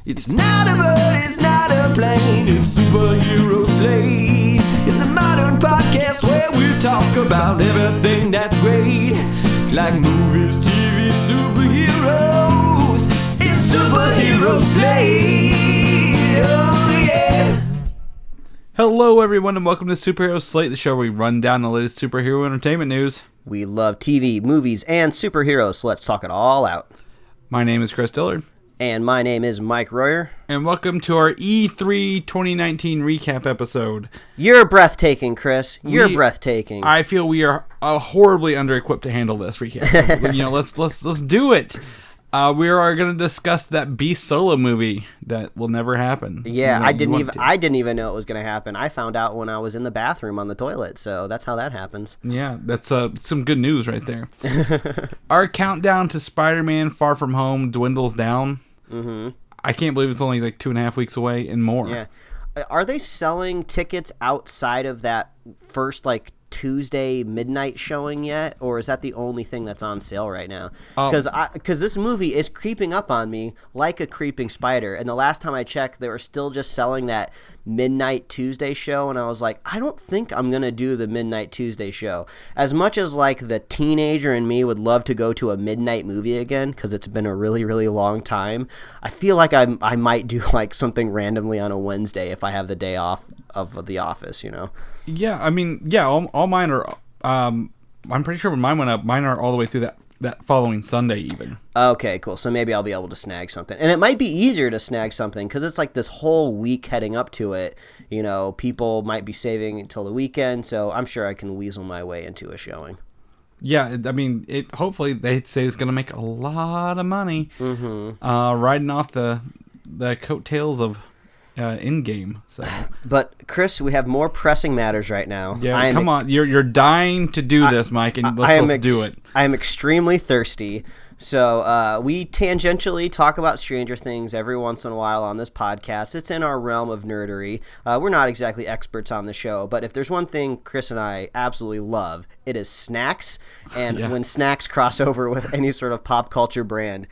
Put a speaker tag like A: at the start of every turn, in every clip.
A: It's not a bird, it's not a plane, it's Superhero Slate. It's a modern podcast where we talk about everything that's great, like movies, TV, superheroes. It's Superhero Slate, oh yeah.
B: Hello everyone and welcome to Superhero Slate, the show where we run down the latest superhero entertainment news.
C: We love TV, movies, and superheroes, so let's talk it all out.
B: My name is Chris Dillard.
C: And my name is Mike Royer.
B: And welcome to our E3 2019 recap episode.
C: You're breathtaking, Chris. You're breathtaking.
B: I feel we are horribly under-equipped to handle this recap. Let's do it. We are going to discuss that Beast Solo movie that will never happen.
C: Yeah, I didn't even know it was going to happen. I found out when I was in the bathroom on the toilet, so that's how that happens.
B: Yeah, that's some good news right there. Our countdown to Spider-Man Far From Home dwindles down. Mm-hmm. I can't believe it's only like 2.5 weeks away and more.
C: Yeah, are they selling tickets outside of that first Tuesday midnight showing yet, or is that the only thing that's on sale right now? Because this movie is creeping up on me like a creeping spider, and the last time I checked they were still just selling that midnight Tuesday show, and I was like, I don't think I'm gonna do the midnight Tuesday show. As much as the teenager in me would love to go to a midnight movie again because it's been a really, really long time, I feel like I might do something randomly on a Wednesday if I have the day off of the office, you know.
B: Yeah, I mean, yeah, all mine are, I'm pretty sure when mine went up, mine are all the way through that following Sunday even.
C: Okay, cool. So maybe I'll be able to snag something. And it might be easier to snag something because it's this whole week heading up to it. You know, people might be saving until the weekend, so I'm sure I can weasel my way into a showing.
B: Yeah, I mean, hopefully they say it's going to make a lot of money, riding off the coattails of in-game. So.
C: But Chris, we have more pressing matters right now.
B: Yeah, come on, you're dying to do this, Mike, and let's do it.
C: I am extremely thirsty. So we tangentially talk about Stranger Things every once in a while on this podcast. It's in our realm of nerdery. We're not exactly experts on the show, but if there's one thing Chris and I absolutely love, it is snacks, and when snacks cross over with any sort of pop culture brand.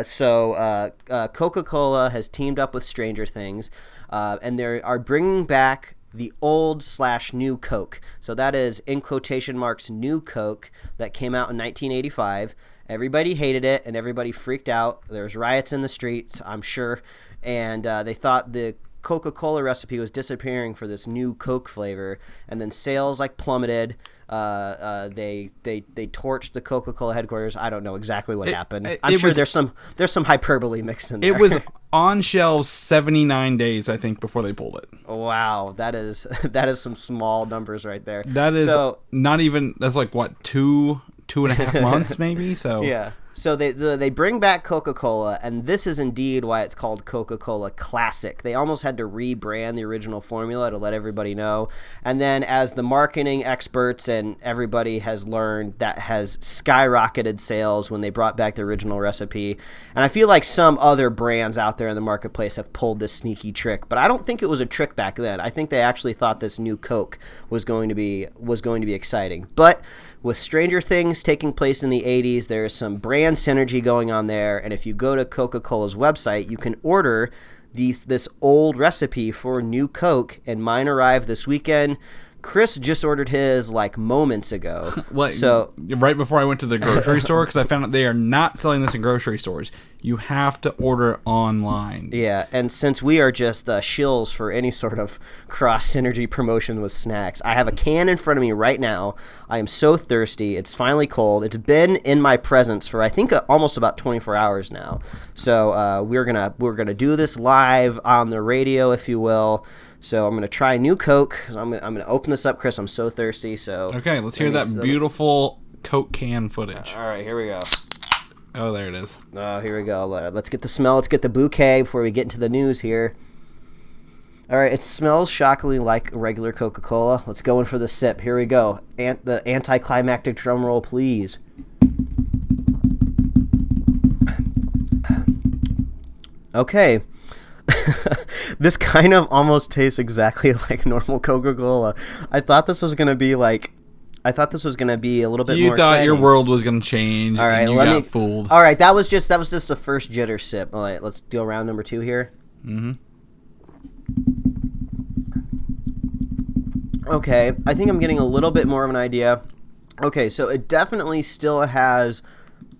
C: So Coca-Cola has teamed up with Stranger Things, and they are bringing back the old/new Coke. So that is, in quotation marks, new Coke that came out in 1985. Everybody hated it, and everybody freaked out. There's riots in the streets, I'm sure, and they thought the Coca-Cola recipe was disappearing for this new Coke flavor, and then sales plummeted. They torched the Coca-Cola headquarters. I don't know exactly what happened. I'm sure there's some hyperbole mixed in there.
B: It was on shelves 79 days, I think, before they pulled it.
C: Wow, that is some small numbers right there.
B: That is not even. That's what, 2.5 months maybe. So
C: yeah. So they bring back Coca-Cola, and this is indeed why it's called Coca-Cola Classic. They almost had to rebrand the original formula to let everybody know. And then as the marketing experts and everybody has learned, that has skyrocketed sales when they brought back the original recipe. And I feel like some other brands out there in the marketplace have pulled this sneaky trick, but I don't think it was a trick back then. I think they actually thought this new Coke was going to be exciting. But with Stranger Things taking place in the 80s, there is some brand synergy going on there, and if you go to Coca-Cola's website, you can order this old recipe for new Coke, and mine arrived this weekend. Chris just ordered his moments ago.
B: So right before I went to the grocery store, because I found out they are not selling this in grocery stores. You have to order online.
C: Yeah, and since we are just shills for any sort of cross-synergy promotion with snacks, I have a can in front of me right now. I am so thirsty. It's finally cold. It's been in my presence for, I think, almost about 24 hours now. So we're gonna do this live on the radio, if you will. So I'm gonna try new Coke. I'm gonna open this up, Chris. I'm so thirsty. So
B: okay, let's hear that beautiful Coke can footage.
C: All right, here we go.
B: Oh, there it is.
C: Oh, here we go. Let's get the smell. Let's get the bouquet before we get into the news here. All right, it smells shockingly like regular Coca-Cola. Let's go in for the sip. Here we go. The anticlimactic drum roll, please. Okay. This kind of almost tastes exactly like normal Coca-Cola. I thought this was going to be thought this was gonna be a little bit
B: You
C: more
B: thought
C: exciting.
B: your world was gonna change.
C: All right,
B: and you got fooled.
C: All right, that was just the first jitter sip. All right, let's do round number 2 here.
B: Mm-hmm.
C: Okay, I think I'm getting a little bit more of an idea. Okay, so it definitely still has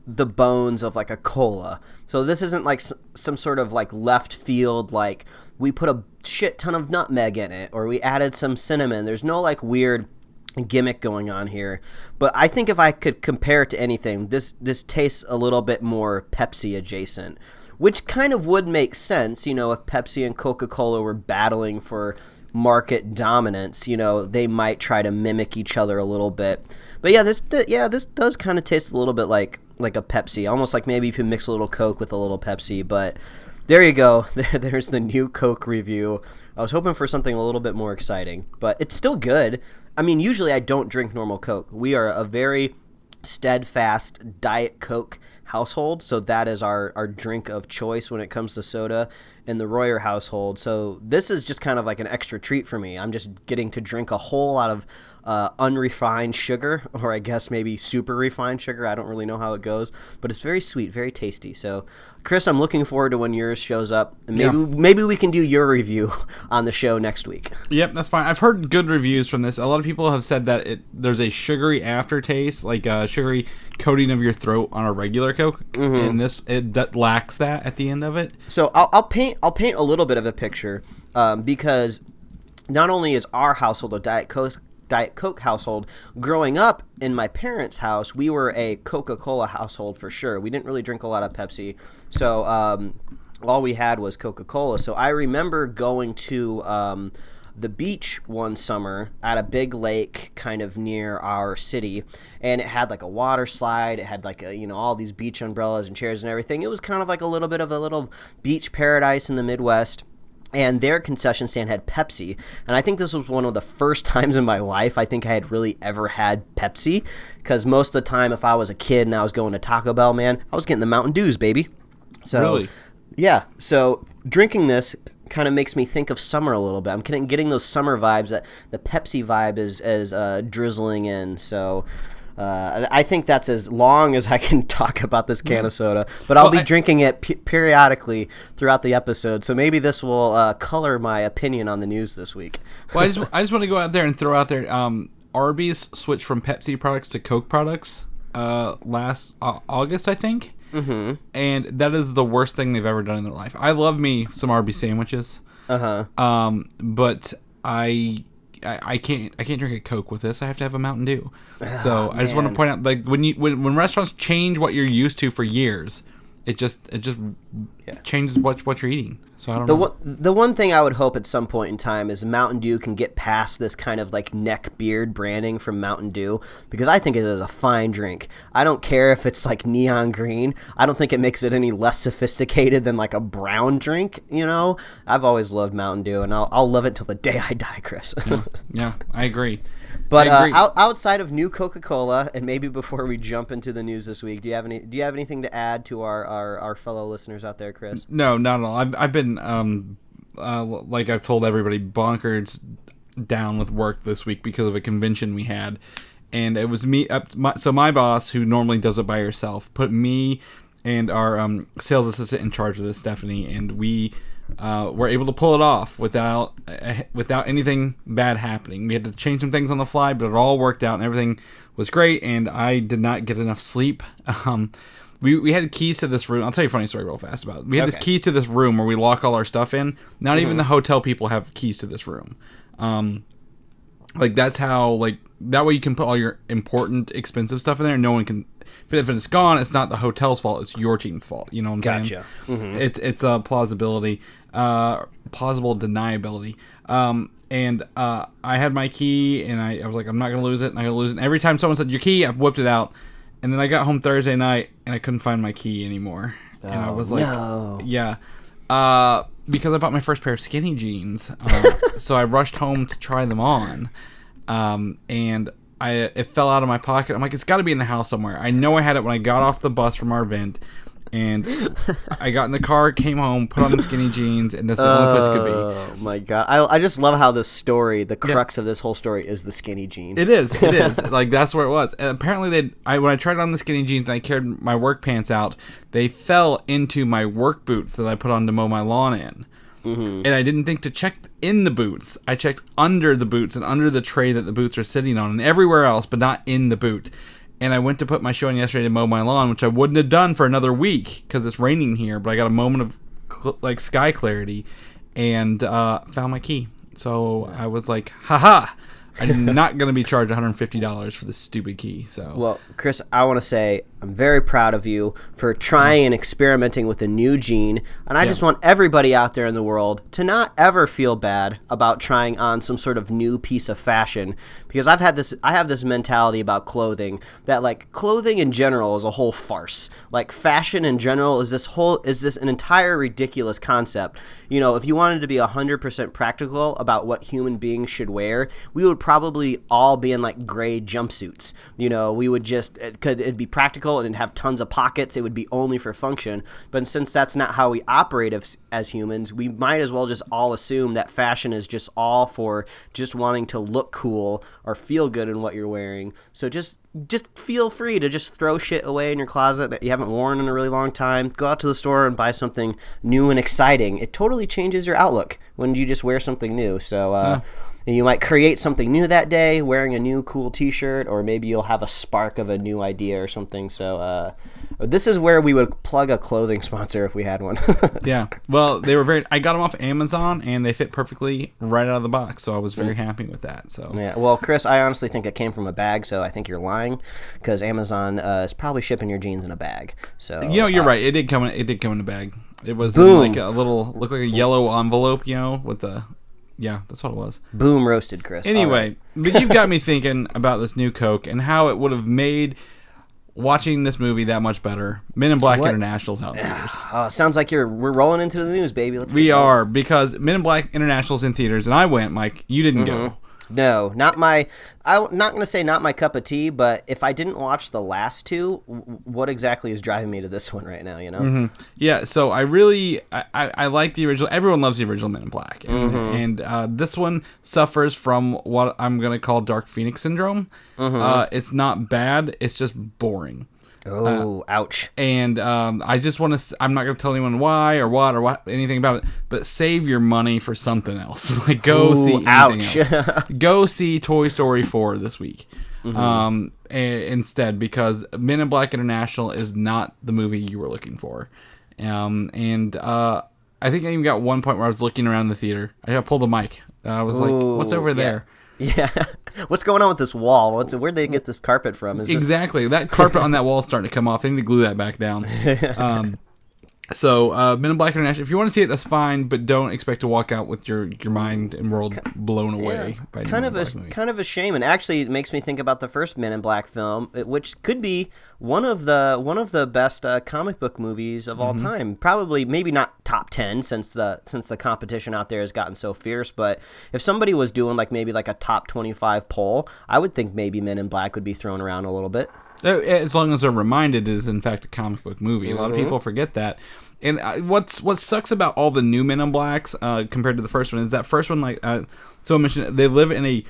C: the bones of like a cola. So this isn't like some sort of like left field, like we put a shit ton of nutmeg in it or we added some cinnamon. There's no like weird gimmick going on here. But I think if I could compare it to anything, this tastes a little bit more Pepsi adjacent, which kind of would make sense, you know, if Pepsi and Coca-Cola were battling for market dominance, you know, they might try to mimic each other a little bit. But yeah, this does kind of taste a little bit like a Pepsi, almost like maybe if you mix a little Coke with a little Pepsi. But there you go. There's the new Coke review. I was hoping for something a little bit more exciting, but it's still good. I mean, usually I don't drink normal Coke. We are a very steadfast Diet Coke household, so that is our drink of choice when it comes to soda in the Royer household. So this is just kind of like an extra treat for me. I'm just getting to drink a whole lot of unrefined sugar, or I guess maybe super refined sugar. I don't really know how it goes, but it's very sweet, very tasty. So Chris, I'm looking forward to when yours shows up, and maybe we can do your review on the show next week.
B: Yep, that's fine. I've heard good reviews from this. A lot of people have said that there's a sugary aftertaste, like a sugary coating of your throat on a regular Coke, and it lacks that at the end of it.
C: So I'll paint a little bit of a picture, because not only is our household a Diet Coke household, growing up in my parents' house, we were a Coca-Cola household for sure. We didn't really drink a lot of Pepsi, so all we had was Coca-Cola. So I remember going to the beach one summer at a big lake kind of near our city, and it had like a water slide. It had like all these beach umbrellas and chairs and everything. It was kind of like a little bit of a little beach paradise in the Midwest. And their concession stand had Pepsi. And I think this was one of the first times in my life I think I had really ever had Pepsi. Because most of the time, if I was a kid and I was going to Taco Bell, man, I was getting the Mountain Dews, baby. So,
B: really?
C: Yeah. So drinking this kind of makes me think of summer a little bit. I'm getting those summer vibes that the Pepsi vibe is drizzling in. So I think that's as long as I can talk about this can of soda, but I'll be drinking it periodically throughout the episode, so maybe this will color my opinion on the news this week.
B: Well, I just want to go out there and throw out there, Arby's switched from Pepsi products to Coke products last August, I think, and that is the worst thing they've ever done in their life. I love me some Arby's sandwiches, but I can't drink a Coke with this. I have to have a Mountain Dew. So I just want to point out, like when restaurants change what you're used to for years, it just changes what you're eating. So I don't know.
C: The one thing I would hope at some point in time is Mountain Dew can get past this kind of like neck beard branding from Mountain Dew, because I think it is a fine drink. I don't care if it's like neon green. I don't think it makes it any less sophisticated than like a brown drink. You know, I've always loved Mountain Dew, and I'll love it till the day I die, Chris.
B: Yeah, I agree.
C: But outside of new Coca-Cola, and maybe before we jump into the news this week, do you have anything to add to our fellow listeners out there, Chris?
B: No, not at all. I've been like I've told everybody, bonkers down with work this week because of a convention we had, and it was me. So my boss, who normally does it by herself, put me and our sales assistant in charge of this, Stephanie, and we were able to pull it off without anything bad happening. We had to change some things on the fly, but it all worked out and everything was great. And I did not get enough sleep. We had keys to this room. I'll tell you a funny story real fast about it. We had these keys to this room where we lock all our stuff in. Not even the hotel people have keys to this room. Like that's how, like, that way you can put all your important, expensive stuff in there. No one can. If it's gone, it's not the hotel's fault. It's your team's fault. You know what I'm saying? Gotcha. It's a plausible deniability. And I had my key, and I was like, I'm not gonna lose it. And every time someone said your key, I whipped it out. And then I got home Thursday night, and I couldn't find my key anymore. And I was like, yeah. Because I bought my first pair of skinny jeans. So I rushed home to try them on. And it fell out of my pocket. I'm like, it's got to be in the house somewhere. I know I had it when I got off the bus from our event. And I got in the car, came home, put on the skinny jeans, and that's the only place it could be.
C: Oh my god! I just love how this story, the crux of this whole story, is the skinny jean.
B: It is. Like that's where it was. And apparently, when I tried on the skinny jeans and I carried my work pants out, they fell into my work boots that I put on to mow my lawn in. And I didn't think to check in the boots. I checked under the boots and under the tray that the boots are sitting on, and everywhere else, but not in the boot. And I went to put my shoe on yesterday to mow my lawn, which I wouldn't have done for another week because it's raining here. But I got a moment of sky clarity and found my key. So I was like, haha, I'm not going to be charged $150 for this stupid key. So
C: well, Chris, I want to say I'm very proud of you for trying and experimenting with a new gene. And I just want everybody out there in the world to not ever feel bad about trying on some sort of new piece of fashion, because I have this mentality about clothing that, like, clothing in general is a whole farce. Like, fashion in general is this an entire ridiculous concept. You know, if you wanted to be 100% practical about what human beings should wear, we would probably all be in like gray jumpsuits. You know, we would just, it'd be practical and it'd have tons of pockets. It would be only for function. But since that's not how we operate as humans, we might as well just all assume that fashion is just all for just wanting to look cool or feel good in what you're wearing. So just feel free to just throw shit away in your closet that you haven't worn in a really long time. Go out to the store and buy something new and exciting. It totally changes your outlook when you just wear something new. So, and you might create something new that day, wearing a new cool t-shirt, or maybe you'll have a spark of a new idea or something. So this is where we would plug a clothing sponsor if we had one.
B: Yeah. Well, I got them off Amazon, and they fit perfectly right out of the box, so I was very happy with that. So
C: yeah. Well, Chris, I honestly think it came from a bag, so I think you're lying, because Amazon is probably shipping your jeans in a bag. So
B: you're right. It did come in a bag. It was
C: Boom.
B: like looked like a yellow envelope, with the. Yeah, that's what it was.
C: Boom, roasted, Chris.
B: Anyway, but you've got me thinking about this new Coke and how it would have made watching this movie that much better. Men in Black International's out in theaters.
C: Oh, sounds like we're rolling into the news, baby.
B: We are, because Men in Black International's in theaters, and I went, Mike. You didn't go.
C: No, I'm not going to say not my cup of tea, but if I didn't watch the last two, what exactly is driving me to this one right now,
B: Yeah, so I like the original. Everyone loves the original Men in Black. And this one suffers from what I'm going to call Dark Phoenix syndrome. It's not bad, it's just boring.
C: Oh, ouch.
B: And I just want to, I'm not going to tell anyone why or what, anything about it, but save your money for something else. Like, go see anything else. Go see Toy Story 4 this week instead, because Men in Black International is not the movie you were looking for. And I think I even got one point where I was looking around the theater. I pulled a mic. I was like, what's over there?
C: Yeah. What's going on with this wall? Where'd they get this carpet from?
B: Exactly. That carpet on that wall is starting to come off. I need to glue that back down. So, Men in Black International, if you want to see it, that's fine, but don't expect to walk out with your mind and world blown away.
C: It's kind of a shame, and actually it makes me think about the first Men in Black film, which could be one of the best comic book movies of all time. Probably, maybe not top 10 since the competition out there has gotten so fierce, but if somebody was doing maybe a top 25 poll, I would think maybe Men in Black would be thrown around a little bit.
B: As long as they're reminded it is in fact a comic book movie. A lot of people forget that. And what sucks about all the new Men in Blacks compared to the first one is that first one, so I mentioned, they live in a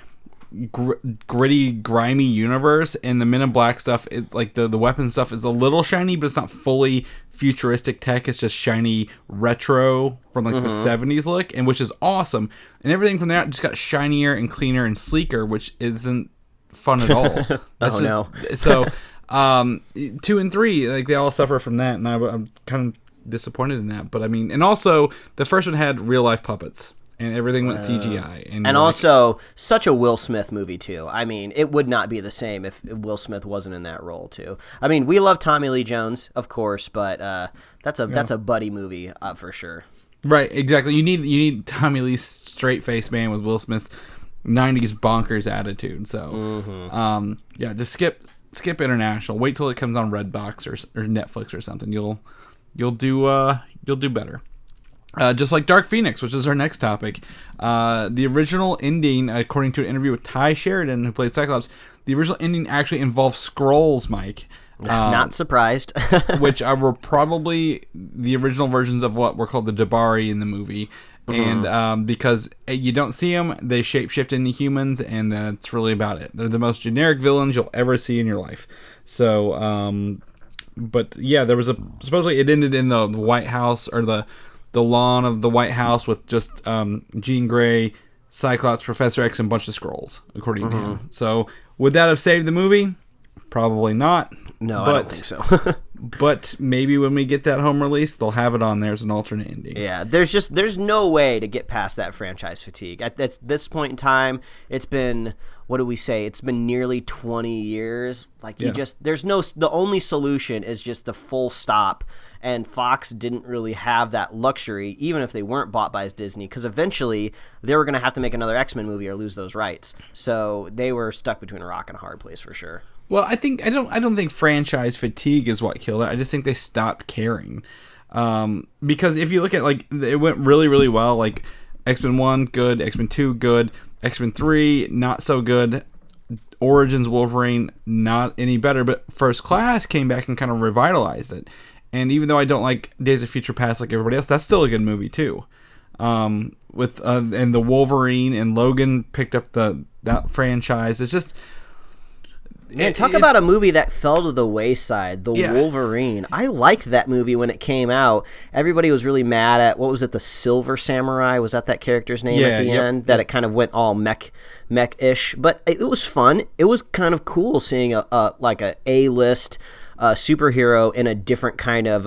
B: gritty, grimy universe, and the Men in Black stuff, the weapon stuff is a little shiny, but it's not fully futuristic tech. It's just shiny retro from the 70s look, and which is awesome. And everything from there just got shinier and cleaner and sleeker, which isn't fun at all.
C: No.
B: So 2 and 3, they all suffer from that, and I'm kind of disappointed in that. But I mean, and also the first one had real life puppets and everything went CGI, and
C: also such a Will Smith movie too. I mean, it would not be the same if Will Smith wasn't in that role too. I mean, we love Tommy Lee Jones, of course, but that's a buddy movie for sure. Right,
B: exactly. You need Tommy Lee's straight face man with Will Smith's 90s bonkers attitude. So just skip International. Wait till it comes on Redbox or Netflix or something. You'll do better. Just like Dark Phoenix, which is our next topic. The original ending, according to an interview with Ty Sheridan, who played Cyclops, the original ending actually involves Skrulls, Mike.
C: Not surprised.
B: which were probably the original versions of what were called the Jabari in the movie. And because you don't see them, they shapeshift into humans, and that's really about it. They're the most generic villains you'll ever see in your life. So, but yeah, there was supposedly it ended in the White House, or the lawn of the White House, with just Jean Grey, Cyclops, Professor X, and a bunch of Skrulls, according to him. So, would that have saved the movie? Probably not.
C: No, I don't think so.
B: But maybe when we get that home release, they'll have it on there as an alternate ending.
C: Yeah, there's no way to get past that franchise fatigue. At this point in time, it's been, what do we say? It's been nearly 20 years. Like, the only solution is just the full stop. And Fox didn't really have that luxury, even if they weren't bought by Disney, because eventually they were going to have to make another X-Men movie or lose those rights. So they were stuck between a rock and a hard place for sure.
B: Well, I don't think franchise fatigue is what killed it. I just think they stopped caring. Because if you look at, like, it went really, really well. Like, X-Men 1, good. X-Men 2, good. X-Men 3, not so good. Origins Wolverine, not any better. But First Class came back and kind of revitalized it. And even though I don't like Days of Future Past like everybody else, that's still a good movie too. And the Wolverine and Logan picked up that franchise. It's just...
C: Man, talk about a movie that fell to the wayside. Wolverine. I liked that movie when it came out. Everybody was really mad at, what was it, the Silver Samurai? Was that character's name at the end? That it kind of went all mech-ish. But it was fun. It was kind of cool seeing a A-list superhero in a different kind of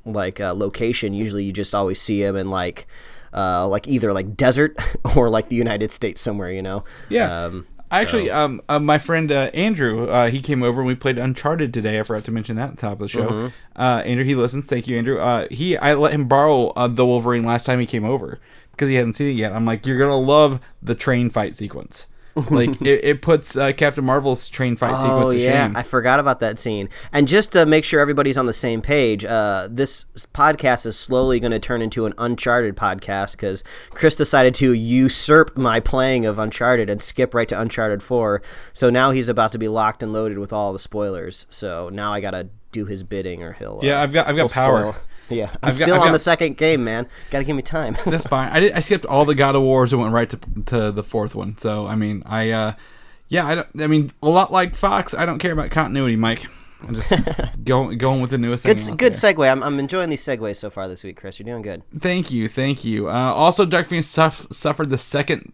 C: location. Usually you just always see him in either desert or the United States somewhere, you know?
B: Yeah. Actually, my friend Andrew, he came over and we played Uncharted today. I forgot to mention that at the top of the show. Andrew, he listens. Thank you, Andrew. I let him borrow the Wolverine last time he came over because he hadn't seen it yet. I'm like, you're gonna love the train fight sequence. Like it puts Captain Marvel's train fight sequence to shame.
C: I forgot about that scene. And just to make sure everybody's on the same page, this podcast is slowly going to turn into an Uncharted podcast because Chris decided to usurp my playing of Uncharted and skip right to Uncharted 4. So now he's about to be locked and loaded with all the spoilers. So now I got to do his bidding or he'll
B: I've got power.
C: Spoil. Yeah, I'm still on the second game, man. Got to give me time.
B: That's fine. I skipped all the God of Wars and went right to the fourth one. So I mean, a lot like Fox, I don't care about continuity, Mike. I'm just going with the newest thing.
C: Good segue. I'm enjoying these segues so far this week, Chris. You're doing good.
B: Thank you. Also, Dark Phoenix suffered the second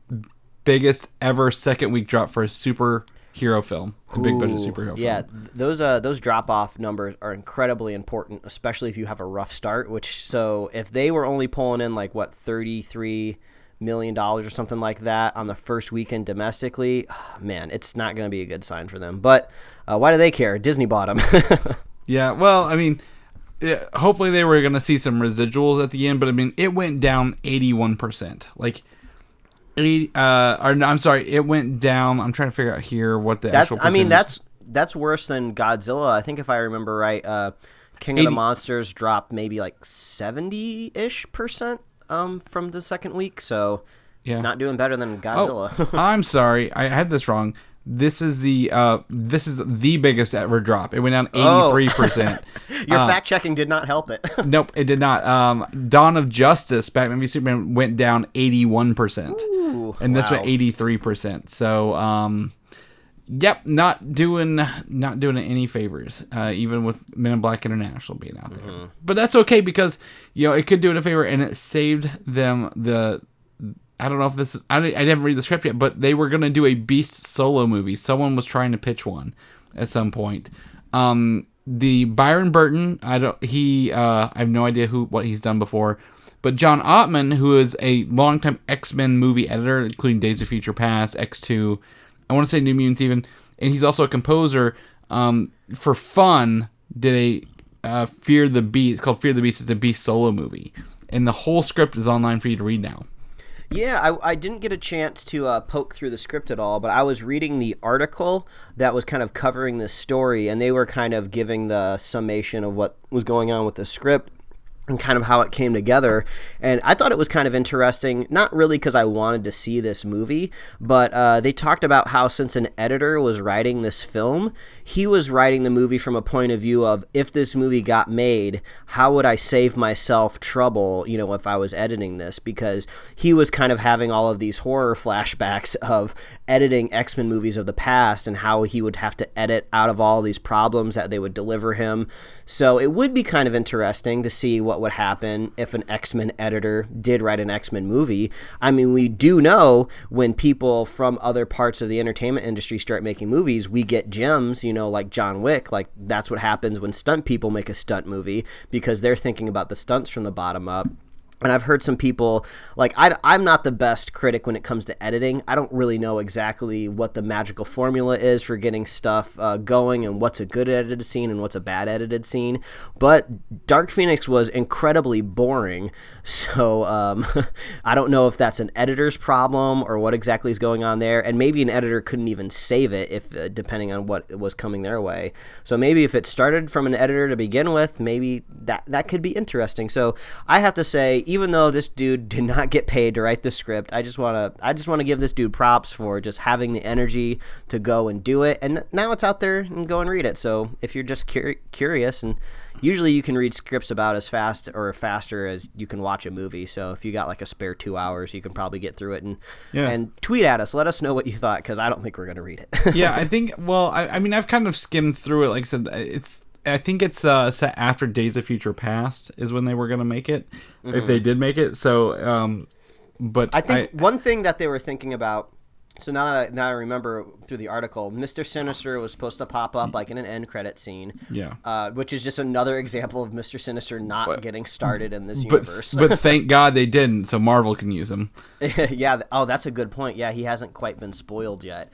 B: biggest ever second week drop for a superhero film, a big budget superhero film.
C: Yeah, those drop-off numbers are incredibly important, especially if you have a rough start. So if they were only pulling in $33 million or something like that on the first weekend domestically, man, it's not going to be a good sign for them. But why do they care? Disney bought them.
B: Yeah, well, I mean, hopefully they were going to see some residuals at the end, but I mean, it went down 81%. It went down. I'm trying to figure out here what the actual percentage.
C: I mean, that's worse than Godzilla. I think if I remember right, King of the Monsters dropped maybe 70-ish% from the second week. So it's not doing better than Godzilla.
B: Oh, I'm sorry, I had this wrong. This is the biggest ever drop. It went down 83%.
C: Your fact checking did not help it.
B: Nope, it did not. Dawn of Justice, Batman v Superman, went down 81%.
C: Ooh,
B: and this went 83%. So, not doing it any favors. Even with Men in Black International being out there, but that's okay because it could do it a favor, and it saved them the. I don't know if this is... I didn't read the script yet, but they were going to do a Beast solo movie. Someone was trying to pitch one at some point. The Byron Burton, I have no idea what he's done before, but John Ottman, who is a longtime X-Men movie editor, including Days of Future Past, X2, I want to say New Mutants even, and he's also a composer, for fun, did a Fear the Beast. It's called Fear the Beast. It's a Beast solo movie. And the whole script is online for you to read now.
C: Yeah, I didn't get a chance to poke through the script at all, but I was reading the article that was kind of covering this story, and they were kind of giving the summation of what was going on with the script. and kind of how it came together. And I thought it was kind of interesting, not really because I wanted to see this movie, but they talked about how since an editor was writing this film, he was writing the movie from a point of view of, if this movie got made, how would I save myself trouble, if I was editing this? Because he was kind of having all of these horror flashbacks of editing X-Men movies of the past and how he would have to edit out of all these problems that they would deliver him. So it would be kind of interesting to see what would happen if an X-Men editor did write an X-Men movie. I mean, we do know when people from other parts of the entertainment industry start making movies, we get gems, like John Wick. Like, that's what happens when stunt people make a stunt movie, because they're thinking about the stunts from the bottom up. And I've heard some people, like, I'm not the best critic when it comes to editing. I don't really know exactly what the magical formula is for getting stuff going and what's a good edited scene and what's a bad edited scene. But Dark Phoenix was incredibly boring. So I don't know if that's an editor's problem or what exactly is going on there. And maybe an editor couldn't even save it, if depending on what was coming their way. So maybe if it started from an editor to begin with, maybe that could be interesting. So I have to say, even though this dude did not get paid to write the script, I just want to give this dude props for just having the energy to go and do it. And now it's out there, and go and read it. So if you're just curious, and usually you can read scripts about as fast or faster as you can watch a movie. So if you got like a spare 2 hours, you can probably get through it and tweet at us. Let us know what you thought, because I don't think we're going to read it.
B: Yeah, I think, I mean, I've kind of skimmed through it. Like I said, I think it's set after Days of Future Past is when they were going to make it, if they did make it. So, but
C: I think one thing that they were thinking about, so now I remember through the article, Mr. Sinister was supposed to pop up like in an end credit scene.
B: Yeah.
C: Which is just another example of Mr. Sinister not getting started in this universe.
B: But thank God they didn't, so Marvel can use him.
C: Yeah. Oh, that's a good point. Yeah, he hasn't quite been spoiled yet.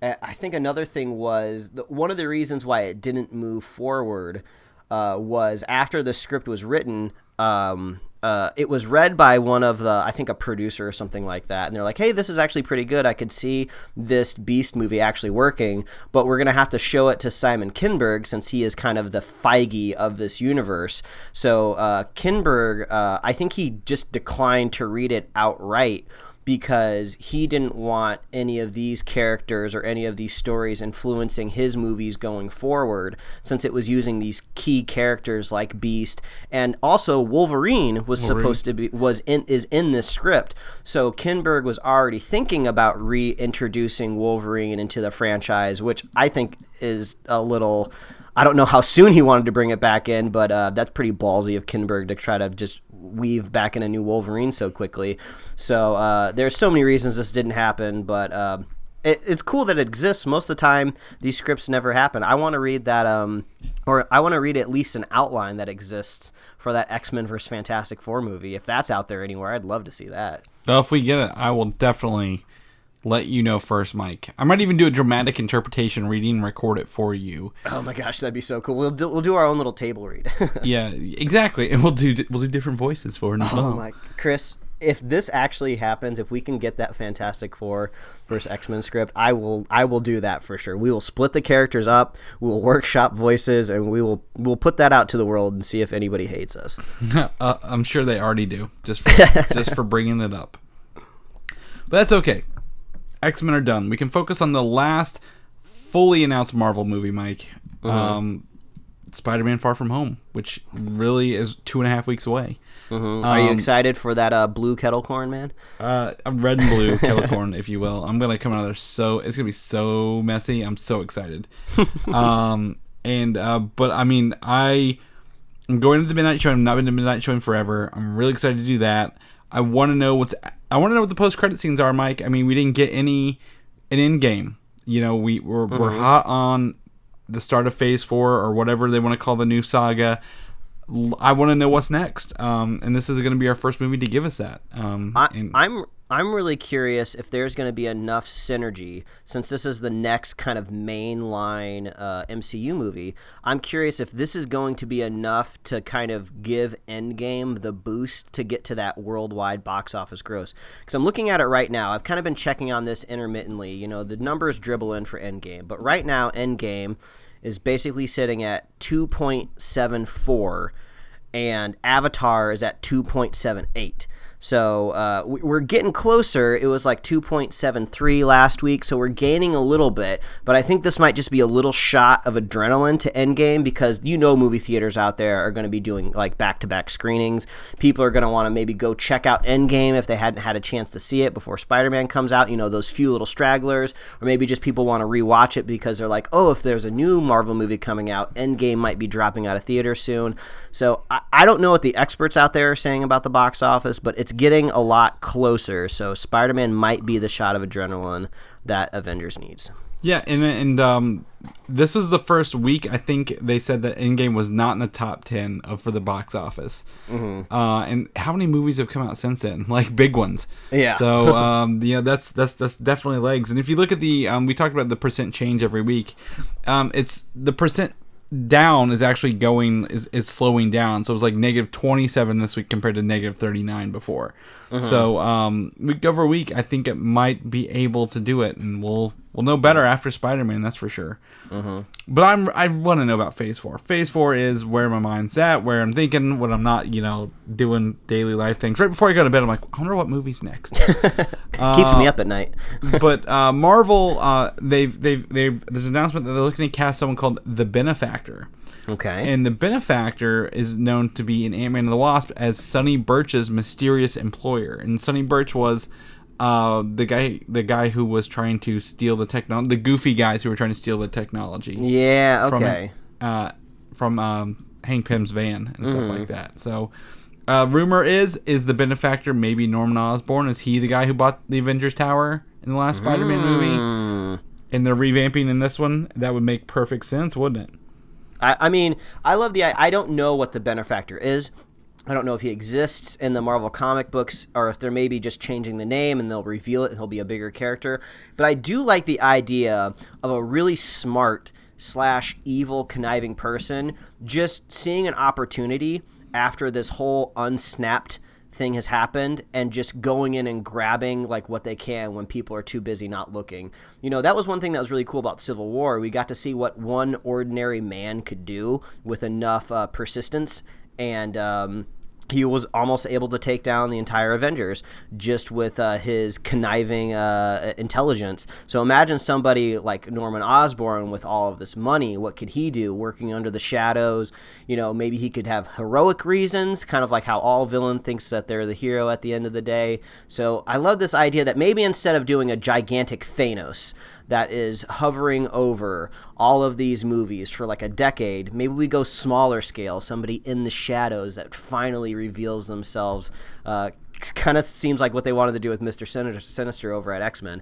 C: I think another thing was one of the reasons why it didn't move forward was after the script was written, it was read by one of I think a producer or something like that. And they're like, hey, this is actually pretty good. I could see this Beast movie actually working, but we're going to have to show it to Simon Kinberg, since he is kind of the Feige of this universe. So Kinberg, I think he just declined to read it outright, because he didn't want any of these characters or any of these stories influencing his movies going forward, since it was using these key characters like Beast, and also Wolverine supposed to be is in this script. So Kinberg was already thinking about reintroducing Wolverine into the franchise, which I think is a little, I don't know how soon he wanted to bring it back in, but that's pretty ballsy of Kinberg to try to just weave back in a new Wolverine so quickly. So there's so many reasons this didn't happen, but it's cool that it exists. Most of the time, these scripts never happen. I want to read that, or I want to read at least an outline that exists for that X-Men vs. Fantastic Four movie. If that's out there anywhere, I'd love to see that.
B: Well, if we get it, I will definitely let you know first, Mike. I might even do a dramatic interpretation reading and record it for you.
C: Oh my gosh, that'd be so cool. We'll do our own little table read.
B: Yeah, exactly, and we'll do different voices for it.
C: Oh my, Chris, if this actually happens, if we can get that Fantastic Four versus X-Men script, I will do that for sure. We will split the characters up. We will workshop voices, and we'll put that out to the world and see if anybody hates us.
B: I'm sure they already do, just for bringing it up. But that's okay. X-Men are done. We can focus on the last fully announced Marvel movie, Mike. Spider-Man Far From Home, which really is 2.5 weeks away.
C: Are you excited for that blue kettle corn, man?
B: Red and blue kettle corn, if you will. I'm going to come out of there it's going to be so messy. I'm so excited. But I mean, I'm going to the midnight showing. I've not been to midnight showing forever. I'm really excited to do that. I want to know what the post-credit scenes are, Mike. I mean, we didn't get an in-game. We're hot on the start of Phase 4 or whatever they want to call the new saga. I want to know what's next. And this is going to be our first movie to give us that.
C: I'm really curious if there's going to be enough synergy, since this is the next kind of mainline MCU movie. I'm curious if this is going to be enough to kind of give Endgame the boost to get to that worldwide box office gross. Because I'm looking at it right now. I've kind of been checking on this intermittently. The numbers dribble in for Endgame. But right now, Endgame is basically sitting at 2.74. and Avatar is at 2.78. So we're getting closer. It was like 2.73 last week, so we're gaining a little bit. But I think this might just be a little shot of adrenaline to Endgame, because movie theaters out there are going to be doing like back-to-back screenings. People are going to want to maybe go check out Endgame if they hadn't had a chance to see it before Spider-Man comes out. Those few little stragglers, or maybe just people want to rewatch it because they're like, oh, if there's a new Marvel movie coming out, Endgame might be dropping out of theater soon. So I don't know what the experts out there are saying about the box office, but it's getting a lot closer, so Spider-Man might be the shot of adrenaline that Avengers needs.
B: Yeah, and this was the first week I think they said that Endgame was not in the top 10 for the box office. Mm-hmm. And how many movies have come out since then? Like big ones. Yeah. So that's definitely legs. And if you look at the we talked about the percent change every week. It's the percent down is actually is slowing down. So it was like -27 this week compared to -39 before. Mm-hmm. So week over week, I think it might be able to do it, and we'll know better after Spider-Man, that's for sure. Mm-hmm. But I want to know about Phase 4. Phase 4 is where my mind's at, where I'm thinking when I'm not doing daily life things. Right before I go to bed, I'm like, I wonder what movie's next.
C: Keeps me up at night.
B: But Marvel, there's an announcement that they're looking to cast someone called the Benefactor.
C: Okay.
B: And the Benefactor is known to be in Ant-Man and the Wasp as Sonny Burch's mysterious employer. And Sonny Burch was the guy who was trying to steal the technology, the goofy guys who were trying to steal the technology.
C: Yeah, okay.
B: From Hank Pym's van and stuff like that. So, rumor is the Benefactor maybe Norman Osborn? Is he the guy who bought the Avengers Tower in the last Spider-Man movie? And they're revamping in this one? That would make perfect sense, wouldn't it?
C: I mean, I love I don't know what the Benefactor is. I don't know if he exists in the Marvel comic books, or if they're maybe just changing the name and they'll reveal it and he'll be a bigger character. But I do like the idea of a really smart / evil conniving person just seeing an opportunity after this whole unsnapped thing has happened and just going in and grabbing like what they can when people are too busy not looking. That was one thing that was really cool about Civil War. We got to see what one ordinary man could do with enough persistence, and he was almost able to take down the entire Avengers just with his conniving intelligence. So imagine somebody like Norman Osborn with all of this money. What could he do working under the shadows? Maybe he could have heroic reasons, kind of like how all villain thinks that they're the hero at the end of the day. So I love this idea that maybe instead of doing a gigantic Thanos that is hovering over all of these movies for like a decade, maybe we go smaller scale, somebody in the shadows that finally reveals themselves. Kind of seems like what they wanted to do with Mr. Sinister over at X-Men.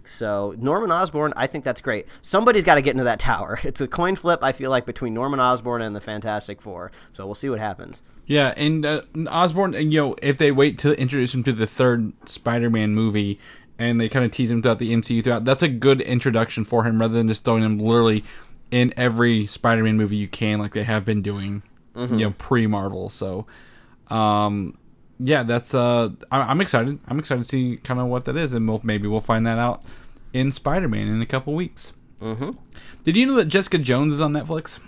C: So Norman Osborn, I think that's great. Somebody's got to get into that tower. It's a coin flip, I feel like, between Norman Osborn and the Fantastic Four. So we'll see what happens.
B: Yeah, and Osborn, if they wait to introduce him to the third Spider-Man movie, and they kind of tease him throughout the MCU throughout, that's a good introduction for him, rather than just throwing him literally in every Spider-Man movie you can, like they have been doing, pre-Marvel. So, yeah, that's I'm excited. I'm excited to see kind of what that is, and maybe we'll find that out in Spider-Man in a couple weeks. Mm-hmm. Did you know that Jessica Jones is on Netflix?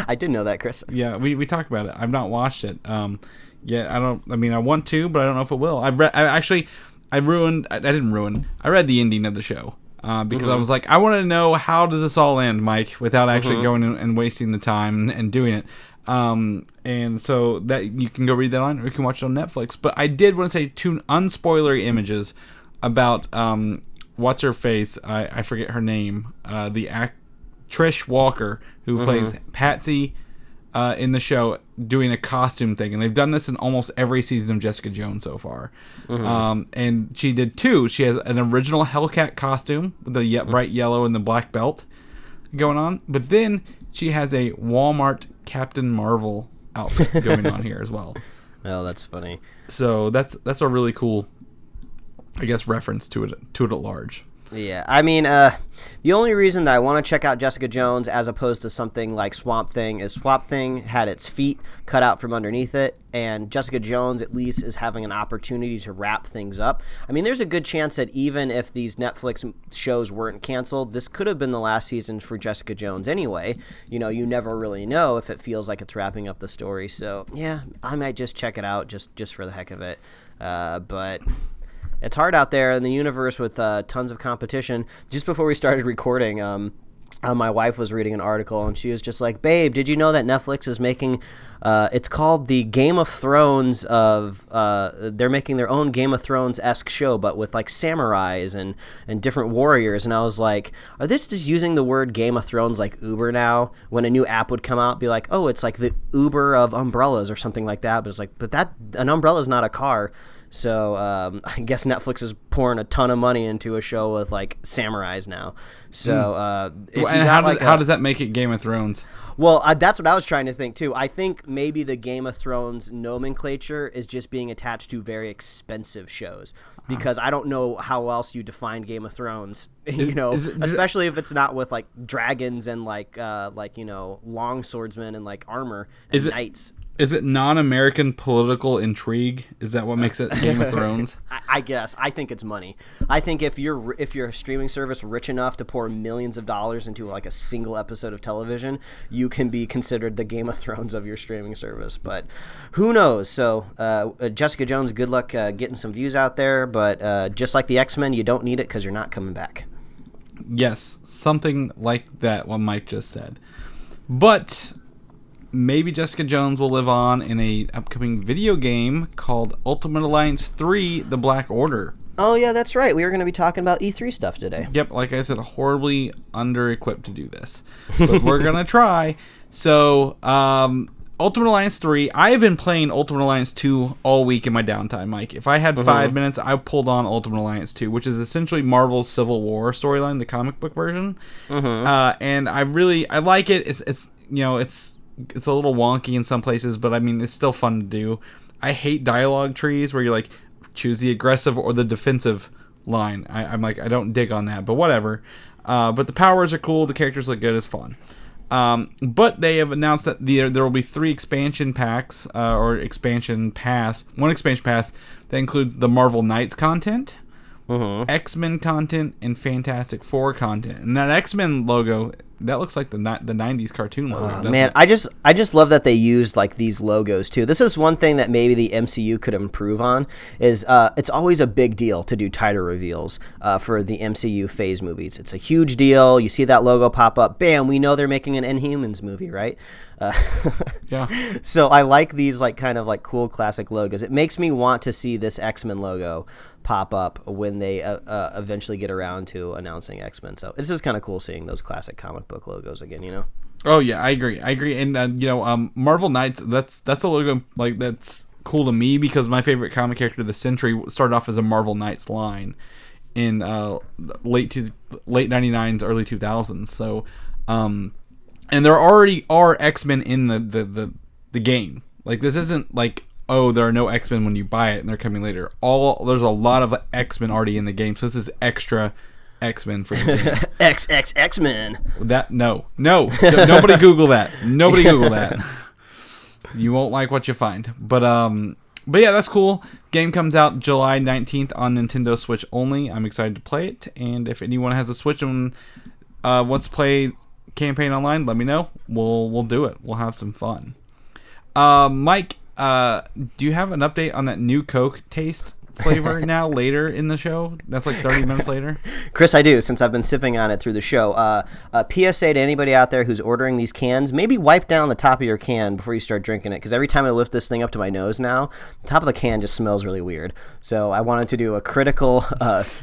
C: I did know that, Chris.
B: Yeah, we talked about it. I've not watched it. Yeah, I want to, but I don't know if it will. I read the ending of the show because I was like, I want to know, how does this all end, Mike, without actually going and wasting the time and doing it. And so that you can go read that on, or you can watch it on Netflix. But I did want to say 2 unspoilery images about what's her face. I forget her name. Trish Walker, who plays Patsy in the show, doing a costume thing, and they've done this in almost every season of Jessica Jones so far. And she did 2. She has an original Hellcat costume with the bright yellow and the black belt going on, but then she has a Walmart Captain Marvel outfit going on here as well.
C: Oh, that's funny.
B: So that's a really cool, I guess, reference to it at large.
C: Yeah, I mean, the only reason that I want to check out Jessica Jones as opposed to something like Swamp Thing is Swamp Thing had its feet cut out from underneath it, and Jessica Jones at least is having an opportunity to wrap things up. I mean, there's a good chance that even if these Netflix shows weren't canceled, this could have been the last season for Jessica Jones anyway. You know, you never really know if it feels like it's wrapping up the story. So, yeah, I might just check it out just for the heck of it. But it's hard out there in the universe with tons of competition. Just before we started recording, my wife was reading an article, and she was just like, babe, did you know that Netflix is making, it's called the Game of Thrones of, they're making their own Game of Thrones-esque show, but with like samurais and different warriors. And I was like, are they just using the word Game of Thrones like Uber now? When a new app would come out, be like, oh, it's like the Uber of umbrellas or something like that. But it's like, but an umbrella is not a car. So I guess Netflix is pouring a ton of money into a show with like samurais now. So
B: how does that make it Game of Thrones?
C: Well, that's what I was trying to think too. I think maybe the Game of Thrones nomenclature is just being attached to very expensive shows, because I don't know how else you define Game of Thrones. Especially if it's not with like dragons and like long swordsmen and like armor and knights.
B: Is it non-American political intrigue? Is that what makes it Game of Thrones?
C: I guess. I think it's money. I think if you're a streaming service rich enough to pour millions of dollars into like a single episode of television, you can be considered the Game of Thrones of your streaming service. But who knows? So Jessica Jones, good luck getting some views out there. But just like the X-Men, you don't need it because you're not coming back.
B: Yes, something like that, what Mike just said. But maybe Jessica Jones will live on in a upcoming video game called Ultimate Alliance 3: The Black Order.
C: Oh, yeah, that's right. We were going to be talking about E3 stuff today.
B: Yep, like I said, horribly under-equipped to do this. But we're going to try. So, Ultimate Alliance 3, I have been playing Ultimate Alliance 2 all week in my downtime, Mike. If I had 5 minutes, I pulled on Ultimate Alliance 2, which is essentially Marvel's Civil War storyline, the comic book version. And I like it. It's a little wonky in some places, but I mean, it's still fun to do. I hate dialogue trees where you're like, choose the aggressive or the defensive line. I'm like, I don't dig on that, but whatever. But the powers are cool. The characters look good. It's fun. But they have announced that there will be 3 expansion packs, or expansion pass. One expansion pass that includes the Marvel Knights content, X-Men content, and Fantastic Four content. And that X-Men logo, that looks like the 90s cartoon logo.
C: Man, I just love that they used like these logos too. This is one thing that maybe the MCU could improve on is it's always a big deal to do title reveals for the MCU phase movies. It's a huge deal. You see that logo pop up, bam, we know they're making an Inhumans movie, right?
B: Yeah.
C: So I like these like kind of like cool classic logos. It makes me want to see this X-Men logo pop up when they eventually get around to announcing X-Men. So it's just kind of cool seeing those classic comic book logos again, you know?
B: Oh yeah, I agree. And Marvel Knights, that's a logo like that's cool to me because my favorite comic character of the century started off as a Marvel Knights line in late 99s, early 2000s. So and there already are X-Men in the game. Like this isn't like, oh, there are no X-Men when you buy it and they're coming later. There's a lot of X-Men already in the game, so this is extra X-Men for the game.
C: X-Men.
B: No. Nobody Google that. Nobody Google that. You won't like what you find. But yeah, that's cool. Game comes out July 19th on Nintendo Switch only. I'm excited to play it. And if anyone has a Switch and wants to play campaign online, let me know. We'll do it. We'll have some fun. Mike, do you have an update on that new Coke taste flavor now later in the show? That's like 30 minutes later.
C: Chris, I do, since I've been sipping on it through the show. PSA to anybody out there who's ordering these cans, maybe wipe down the top of your can before you start drinking it, because every time I lift this thing up to my nose now, the top of the can just smells really weird. So I wanted to do a critical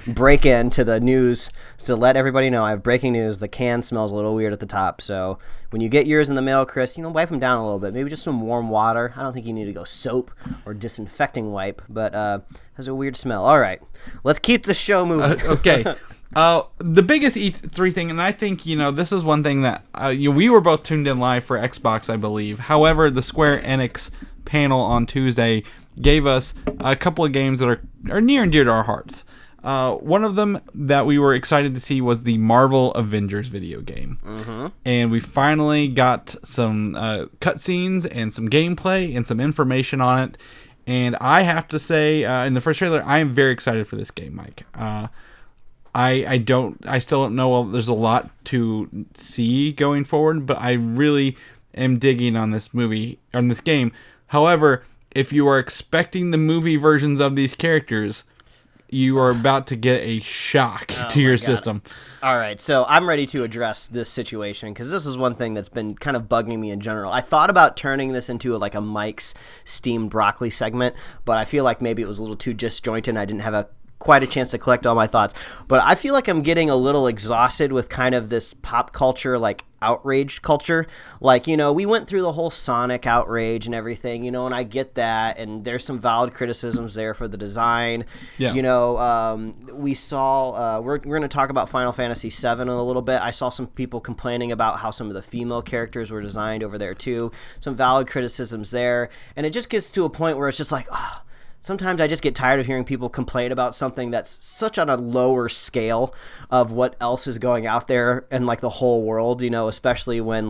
C: break-in to the news to let everybody know I have breaking news. The can smells a little weird at the top. So when you get yours in the mail, Chris, wipe them down a little bit. Maybe just some warm water. I don't think you need to go soap or disinfecting wipe, but has a weird smell. All right, let's keep the show moving.
B: Okay. The biggest E3 thing, and I think, this is one thing that we were both tuned in live for Xbox, I believe. However, the Square Enix panel on Tuesday gave us a couple of games that are near and dear to our hearts. One of them that we were excited to see was the Marvel Avengers video game. And we finally got some cutscenes and some gameplay and some information on it. And I have to say, in the first trailer, I am very excited for this game, Mike. I still don't know. Well, there's a lot to see going forward, but I really am digging on this game. However, if you are expecting the movie versions of these characters, you are about to get a shock to your system.
C: All right, so I'm ready to address this situation because this is one thing that's been kind of bugging me in general. I thought about turning this into a Mike's steamed broccoli segment, but I feel like maybe it was a little too disjointed and I didn't have quite a chance to collect all my thoughts. But I feel like I'm getting a little exhausted with kind of this pop culture, outrage culture. We went through the whole Sonic outrage and everything, and I get that, and there's some valid criticisms there for the design. Yeah. We saw, we're going to talk about Final Fantasy VII in a little bit. I saw some people complaining about how some of the female characters were designed over there too. Some valid criticisms there. And it just gets to a point where it's just sometimes I just get tired of hearing people complain about something that's such on a lower scale of what else is going out there in the whole world, especially when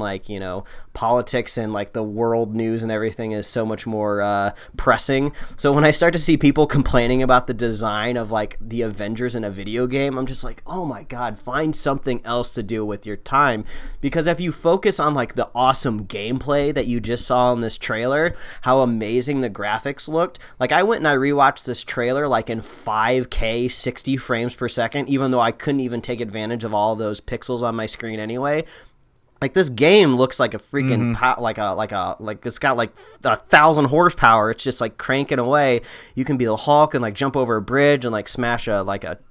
C: politics and the world news and everything is so much more pressing. So when I start to see people complaining about the design of the Avengers in a video game, I'm just oh my God, find something else to do with your time. Because if you focus on the awesome gameplay that you just saw in this trailer, how amazing the graphics looked, I went and I rewatched this trailer in 5K 60 frames per second, even though I couldn't even take advantage of all those pixels on my screen anyway. This game looks like a freaking it's got 1,000 horsepower. It's just cranking away. You can be the Hulk and jump over a bridge and smash a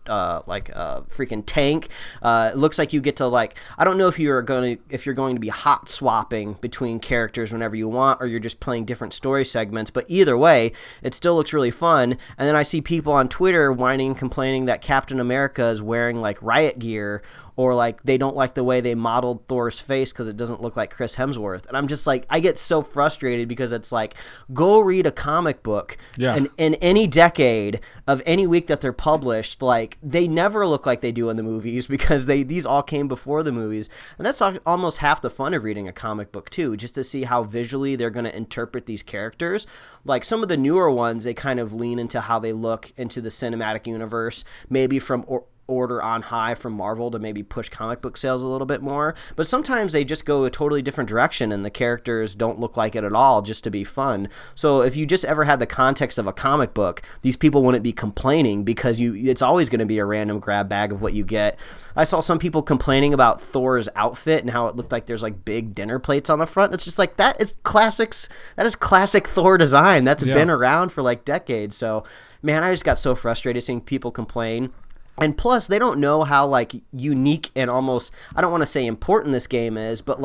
C: freaking tank. It looks like you get to I don't know if you're going to be hot swapping between characters whenever you want, or you're just playing different story segments. But either way, it still looks really fun. And then I see people on Twitter whining and complaining that Captain America is wearing riot gear, or they don't like the way they modeled Thor's face because it doesn't look like Chris Hemsworth. And I'm just I get so frustrated because it's go read a comic book. Yeah. And in any decade of any week that they're published, they never look like they do in the movies because these all came before the movies. And that's almost half the fun of reading a comic book too, just to see how visually they're going to interpret these characters. Some of the newer ones, they kind of lean into how they look into the cinematic universe, maybe from order on high from Marvel to maybe push comic book sales a little bit more. But sometimes they just go a totally different direction and the characters don't look like it at all just to be fun. So if you just ever had the context of a comic book, these people wouldn't be complaining because it's always going to be a random grab bag of what you get. I saw some people complaining about Thor's outfit and how it looked like there's big dinner plates on the front. It's just that is classics. That is classic Thor design. That's been around for decades. So man, I just got so frustrated seeing people complain. And plus, they don't know how, unique and almost, I don't want to say important this game is, but,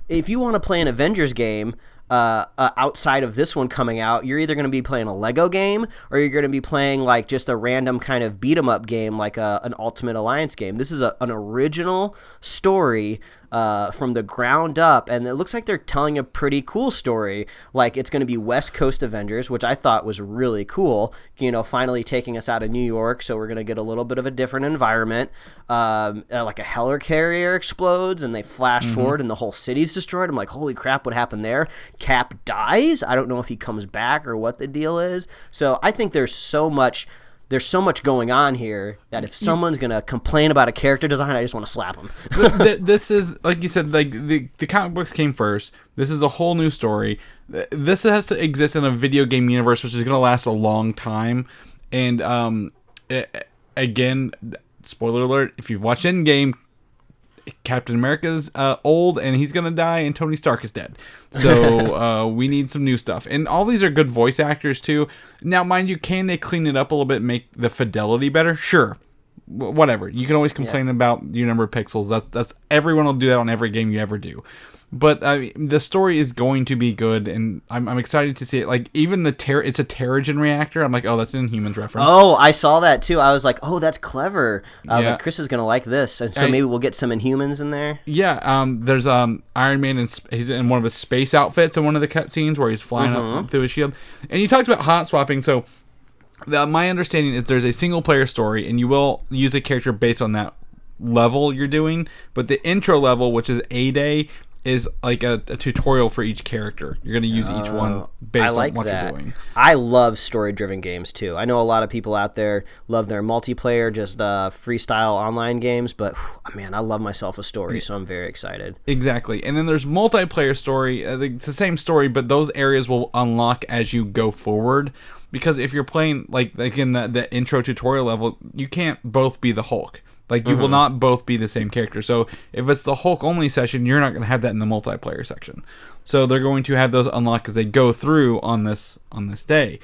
C: if you want to play an Avengers game outside of this one coming out, you're either going to be playing a Lego game or you're going to be playing, just a random kind of beat-em-up game, an Ultimate Alliance game. This is an original story from the ground up, and it looks like they're telling a pretty cool story. It's going to be West Coast Avengers, which I thought was really cool, finally taking us out of New York, so we're going to get a little bit of a different environment. A helicarrier explodes, and they flash forward, and the whole city's destroyed. I'm holy crap, what happened there? Cap dies? I don't know if he comes back or what the deal is. So I think there's so much going on here that if someone's going to complain about a character design, I just want to slap them.
B: This is, like you said, the comic books came first. This is a whole new story. This has to exist in a video game universe, which is going to last a long time. And again, spoiler alert, if you've watched Endgame, Captain America's old and he's gonna die, and Tony Stark is dead. So we need some new stuff. And all these are good voice actors too. Now, mind you, can they clean it up a little bit, make the fidelity better? Sure. Whatever. You can always complain about your number of pixels. That's everyone will do that on every game you ever do. But the story is going to be good, and I'm excited to see it. Even it's a Terrigen reactor. I'm oh, that's an Inhumans reference.
C: Oh, I saw that too. I was oh, that's clever. I was Chris is gonna like this, and so maybe we'll get some Inhumans in there.
B: Yeah. There's Iron Man, and he's in one of his space outfits in one of the cutscenes where he's flying up through his shield. And you talked about hot swapping, so My understanding is there's a single player story, and you will use a character based on that level you're doing. But the intro level, which is a day, is like a tutorial for each character. You're going to use each one based on what you're doing.
C: I love story-driven games, too. I know a lot of people out there love their multiplayer, just freestyle online games, but, man, I love myself a story, so I'm very excited.
B: Exactly. And then there's multiplayer story. It's the same story, but those areas will unlock as you go forward. Because if you're playing, like in the intro tutorial level, you can't both be the Hulk. Like, you will not both be the same character. So, if it's the Hulk-only session, you're not going to have that in the multiplayer section. So, they're going to have those unlocked as they go through on this day.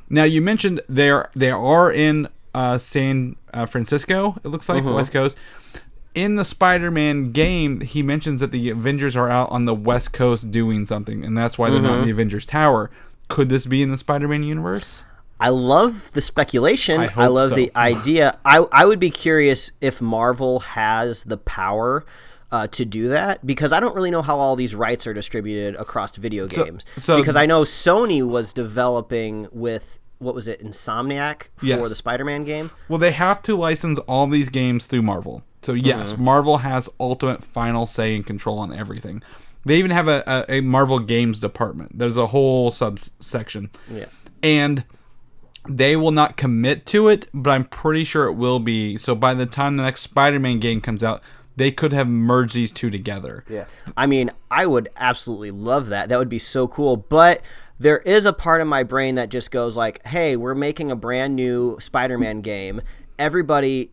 B: Now, you mentioned they are in San Francisco, it looks like, West Coast. In the Spider-Man game, he mentions that the Avengers are out on the West Coast doing something, and that's why they're not in the Avengers Tower. Could this be in the Spider-Man universe?
C: I love the speculation. I love the idea. I would be curious if Marvel has the power to do that, because I don't really know how all these rights are distributed across video games. Because I know Sony was developing with, what was it, Insomniac for the Spider-Man game?
B: Well, they have to license all these games through Marvel. So yes, Marvel has ultimate final say and control on everything. They even have a Marvel Games department. There's a whole subsection. Yeah. And they will not commit to it, but I'm pretty sure it will be. So by the time the next Spider-Man game comes out, they could have merged these two together.
C: Yeah. I mean, I would absolutely love that. That would be so cool. But there is a part of my brain that just goes like, hey, we're making a brand new Spider-Man game. Everybody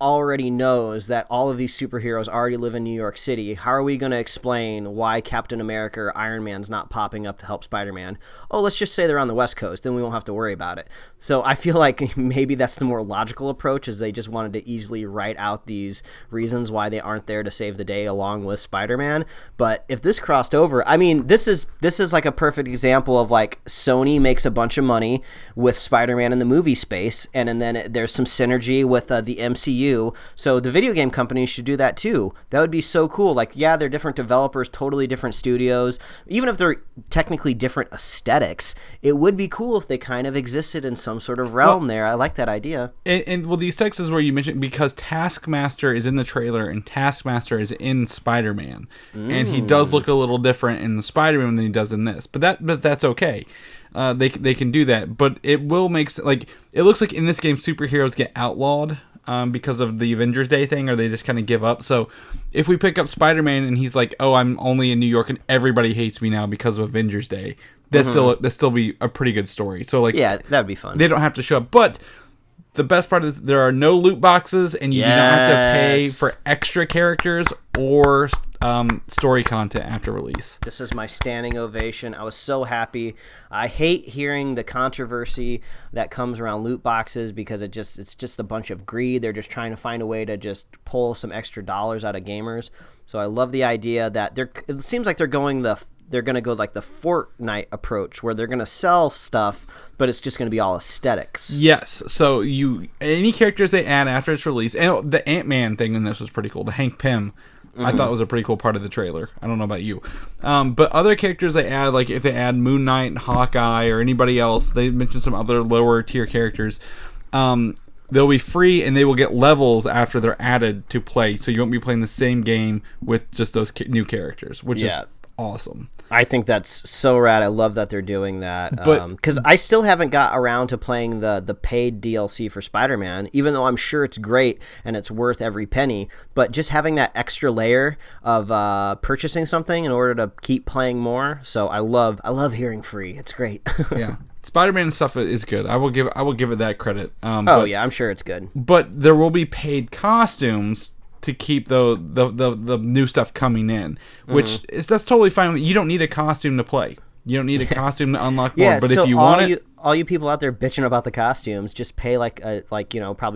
C: already knows that all of these superheroes already live in New York City. How are we going to explain why Captain America or Iron Man's not popping up to help Spider-Man? Oh, let's just say they're on the West Coast, then we won't have to worry about it. So I feel like maybe that's the more logical approach, is they just wanted to easily write out these reasons why they aren't there to save the day along with Spider-Man. But if this crossed over, I mean, this is like a perfect example of like Sony makes a bunch of money with Spider-Man in the movie space, and then there's some synergy with the MCU. So the video game companies should do that too. That would be so cool. Like, yeah, they're different developers, totally different studios. Even if they're technically different aesthetics, it would be cool if they kind of existed in some sort of realm there. I like that idea.
B: And well, the aesthetics is where you mentioned, because Taskmaster is in the trailer and Taskmaster is in Spider-Man. And he does look a little different in the Spider-Man than he does in this. But that's okay. They can do that. But it will make, like, it looks like in this game superheroes get outlawed. Because of the Avengers Day thing, or they just kind of give up. So if we pick up Spider-Man and he's like, oh, I'm only in New York and everybody hates me now because of Avengers Day, that'd still be a pretty good story. So like,
C: yeah, that'd be fun.
B: They don't have to show up. But the best part is there are no loot boxes, and you do not have to pay for extra characters or story content after release.
C: This is my standing ovation. I was so happy. I hate hearing the controversy that comes around loot boxes, because it's just a bunch of greed. They're just trying to find a way to just pull some extra dollars out of gamers. So I love the idea that it seems like they're going to go like the Fortnite approach, where they're going to sell stuff, but it's just going to be all aesthetics.
B: Yes. So any characters they add after it's released, and the Ant-Man thing in this was pretty cool. The Hank Pym, I thought was a pretty cool part of the trailer. I don't know about you. But other characters they add, like if they add Moon Knight and Hawkeye or anybody else, they mentioned some other lower tier characters, they'll be free, and they will get levels after they're added to play. So you won't be playing the same game with just those new characters, which is awesome.
C: I think that's so rad. I love that they're doing that. Because I still haven't got around to playing the paid DLC for Spider-Man, even though I'm sure it's great and it's worth every penny. But just having that extra layer of purchasing something in order to keep playing more. So I love hearing free. It's great.
B: Yeah. Spider-Man stuff is good. I will give it that credit.
C: Yeah, I'm sure it's good.
B: But there will be paid costumes to keep the new stuff coming in, which that's totally fine. You don't need a costume to play. You don't need a costume to unlock more. But
C: so
B: if you want it,
C: all you people out there bitching about the costumes, just pay probably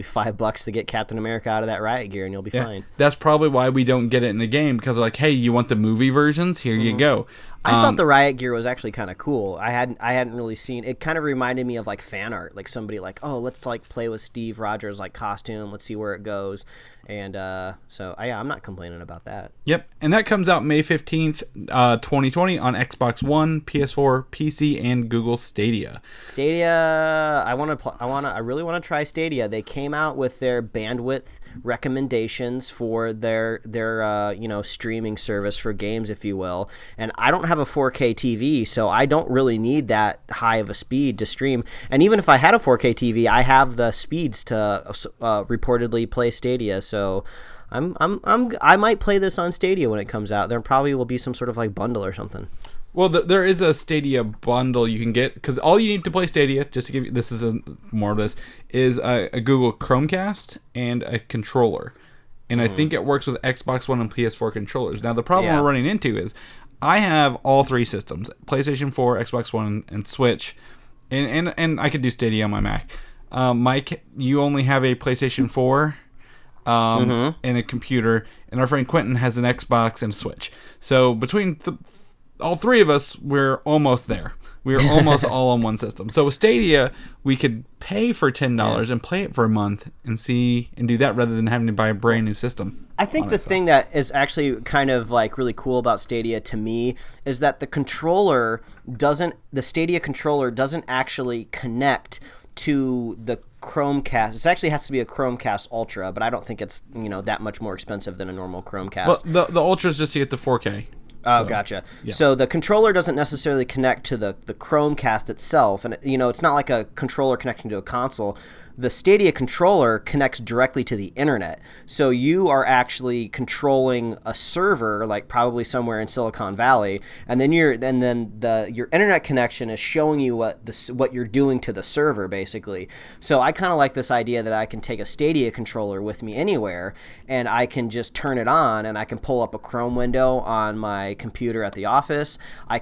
C: $5 to get Captain America out of that riot gear, and you'll be fine.
B: That's probably why we don't get it in the game, because they're like, hey, you want the movie versions? Here you go.
C: I thought the riot gear was actually kind of cool. I hadn't really seen it. Kind of reminded me of like fan art, like somebody like, oh, let's like play with Steve Rogers like costume. Let's see where it goes. And I'm not complaining about that.
B: Yep, and that comes out May 15th, 2020 on Xbox One, PS4, PC, and Google Stadia.
C: Stadia, I really want to try Stadia. They came out with their bandwidth recommendations for their streaming service for games, if you will. And I don't have a 4K TV, so I don't really need that high of a speed to stream. And even if I had a 4K TV, I have the speeds to reportedly play Stadia. So I might play this on Stadia when it comes out. There probably will be some sort of like bundle or something.
B: Well, there is a Stadia bundle you can get, because all you need to play Stadia, just to give you, this is more of this, is a Google Chromecast and a controller. And I think it works with Xbox One and PS4 controllers. Now, the problem we're running into is I have all three systems, PlayStation 4, Xbox One, and Switch, and I could do Stadia on my Mac. Mike, you only have a PlayStation 4 and a computer, and our friend Quentin has an Xbox and a Switch. So between all three of us, we're almost there. We're almost all on one system. So with Stadia, we could pay for $10 and play it for a month and do that rather than having to buy a brand new system.
C: I think the thing that is actually kind of like really cool about Stadia to me is that the Stadia controller doesn't actually connect to the Chromecast. It actually has to be a Chromecast Ultra, but I don't think it's that much more expensive than a normal Chromecast.
B: Well, the Ultra is just to get the 4K.
C: Oh, gotcha. Yeah. So the controller doesn't necessarily connect to the Chromecast itself, and it's not like a controller connecting to a console. The Stadia controller connects directly to the internet, so you are actually controlling a server, like probably somewhere in Silicon Valley, and then your internet connection is showing you what you're doing to the server, basically. So I kind of like this idea that I can take a Stadia controller with me anywhere, and I can just turn it on, and I can pull up a Chrome window on my computer at the office. I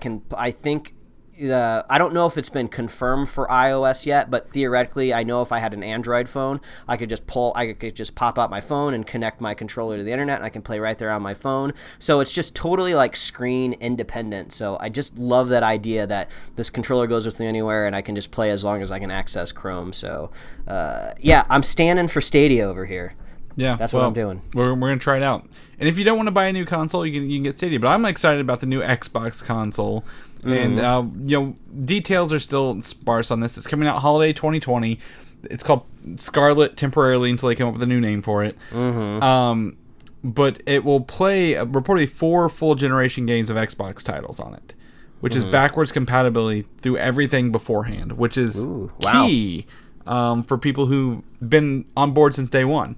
C: don't know if it's been confirmed for iOS yet, but theoretically, I know if I had an Android phone, I could just pop out my phone and connect my controller to the internet, and I can play right there on my phone. So it's just totally like screen independent. So I just love that idea that this controller goes with me anywhere, and I can just play as long as I can access Chrome. So I'm standing for Stadia over here.
B: Yeah,
C: that's what I'm doing.
B: We're gonna try it out. And if you don't want to buy a new console, you can get Stadia. But I'm excited about the new Xbox console. And details are still sparse on this. It's coming out holiday 2020. It's called Scarlet temporarily until they come up with a new name for it. But it will play reportedly 4 full generation games of Xbox titles on it, which is backwards compatibility through everything beforehand, which is key for people who've been on board since day one.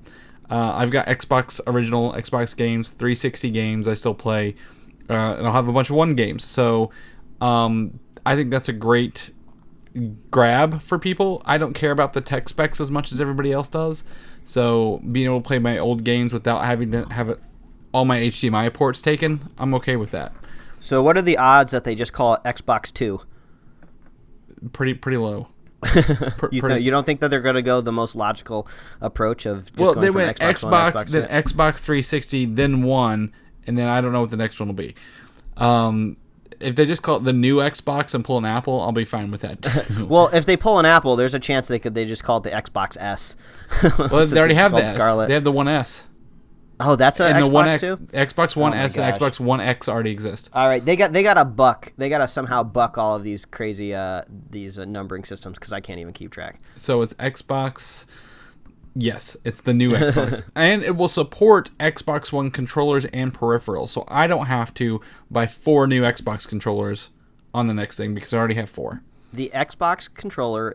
B: I've got original Xbox games, 360 games I still play, and I'll have a bunch of One games. So I think that's a great grab for people. I don't care about the tech specs as much as everybody else does. So being able to play my old games without having to have all my HDMI ports taken, I'm okay with that.
C: So what are the odds that they just call it Xbox 2?
B: Pretty low.
C: You don't think that they're going to go the most logical approach of just going from Xbox One to Xbox 2?
B: Then Xbox 360, then One, and then I don't know what the next one will be. If they just call it the new Xbox and pull an Apple, I'll be fine with that too.
C: Well, if they pull an Apple, there's a chance they just call it the Xbox S.
B: Well, they already have that.
C: Scarlet.
B: They have the One S.
C: Oh, that's an Xbox too?
B: Xbox One S and Xbox One X already exist.
C: All right, they got to buck. They got to somehow buck all of these crazy these numbering systems, because I can't even keep track.
B: So it's Xbox. Yes, it's the new Xbox. And it will support Xbox One controllers and peripherals. So I don't have to buy 4 new Xbox controllers on the next thing, because I already have 4.
C: The Xbox controller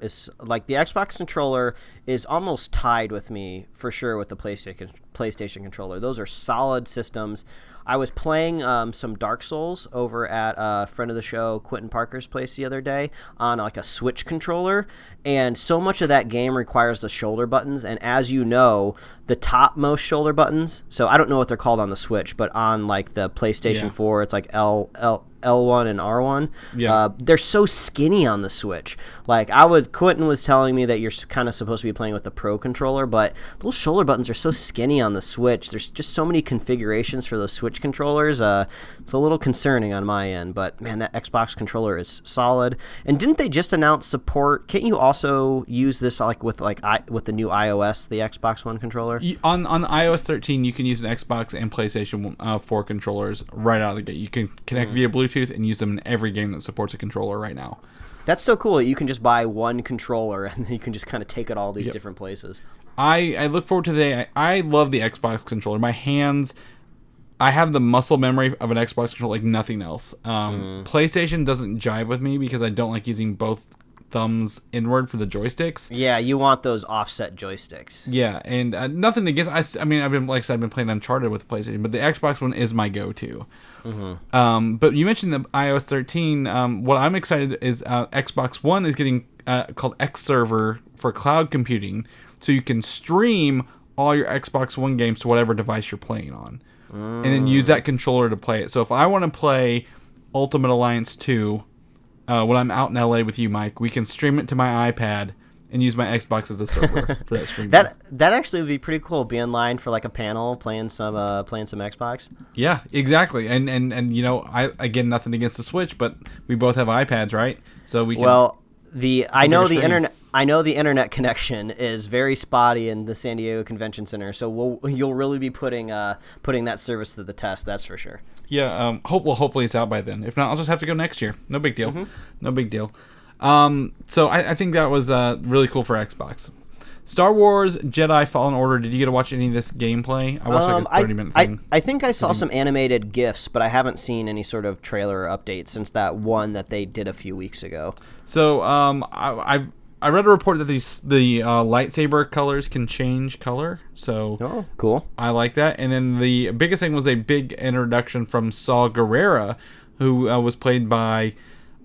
C: is almost tied with me for sure with the PlayStation controller. Those are solid systems. I was playing some Dark Souls over at a friend of the show, Quentin Parker's place the other day on like a Switch controller, and so much of that game requires the shoulder buttons, and as you know, the topmost shoulder buttons, so I don't know what they're called on the Switch, but on like the PlayStation 4, it's like L1 and R1.
B: Yeah.
C: They're so skinny on the Switch. Like Quentin was telling me that you're kind of supposed to be playing with the Pro controller, but those shoulder buttons are so skinny on the Switch. There's just so many configurations for those Switch controllers. It's a little concerning on my end, but man, that Xbox controller is solid. And didn't they just announce support? Can't you also use this with the new iOS, the Xbox One controller?
B: On iOS 13, you can use an Xbox and PlayStation 4 controllers right out of the gate. You can connect via Bluetooth and use them in every game that supports a controller right now.
C: That's so cool. You can just buy one controller and then you can just kind of take it all these different places.
B: I look forward to the day. I love the Xbox controller. My hands, I have the muscle memory of an Xbox controller like nothing else. PlayStation doesn't jive with me because I don't like using both thumbs inward for the joysticks.
C: Yeah, you want those offset joysticks.
B: Yeah, and nothing against. I've been playing Uncharted with the PlayStation, but the Xbox one is my go-to. But you mentioned the iOS 13. What I'm excited is Xbox One is getting called X Server for cloud computing, so you can stream all your Xbox One games to whatever device you're playing on, and then use that controller to play it. So if I want to play Ultimate Alliance 2 when I'm out in LA with you, Mike, we can stream it to my iPad and use my Xbox as a server for that stream.
C: That actually would be pretty cool. Be in line for like a panel playing some Xbox.
B: Yeah, exactly. And you know, again, nothing against the Switch, but we both have iPads, right? So we can.
C: Well, I know the internet connection is very spotty in the San Diego Convention Center, so you'll really be putting that service to the test. That's for sure.
B: Yeah. Hopefully it's out by then. If not, I'll just have to go next year. No big deal. No big deal. So I think that was really cool for Xbox. Star Wars Jedi Fallen Order. Did you get to watch any of this gameplay? I watched like a 30-minute thing.
C: I think I saw some animated GIFs, but I haven't seen any sort of trailer update since that one that they did a few weeks ago.
B: So I read a report that the lightsaber colors can change color. So
C: cool.
B: I like that. And then the biggest thing was a big introduction from Saw Gerrera, who was played by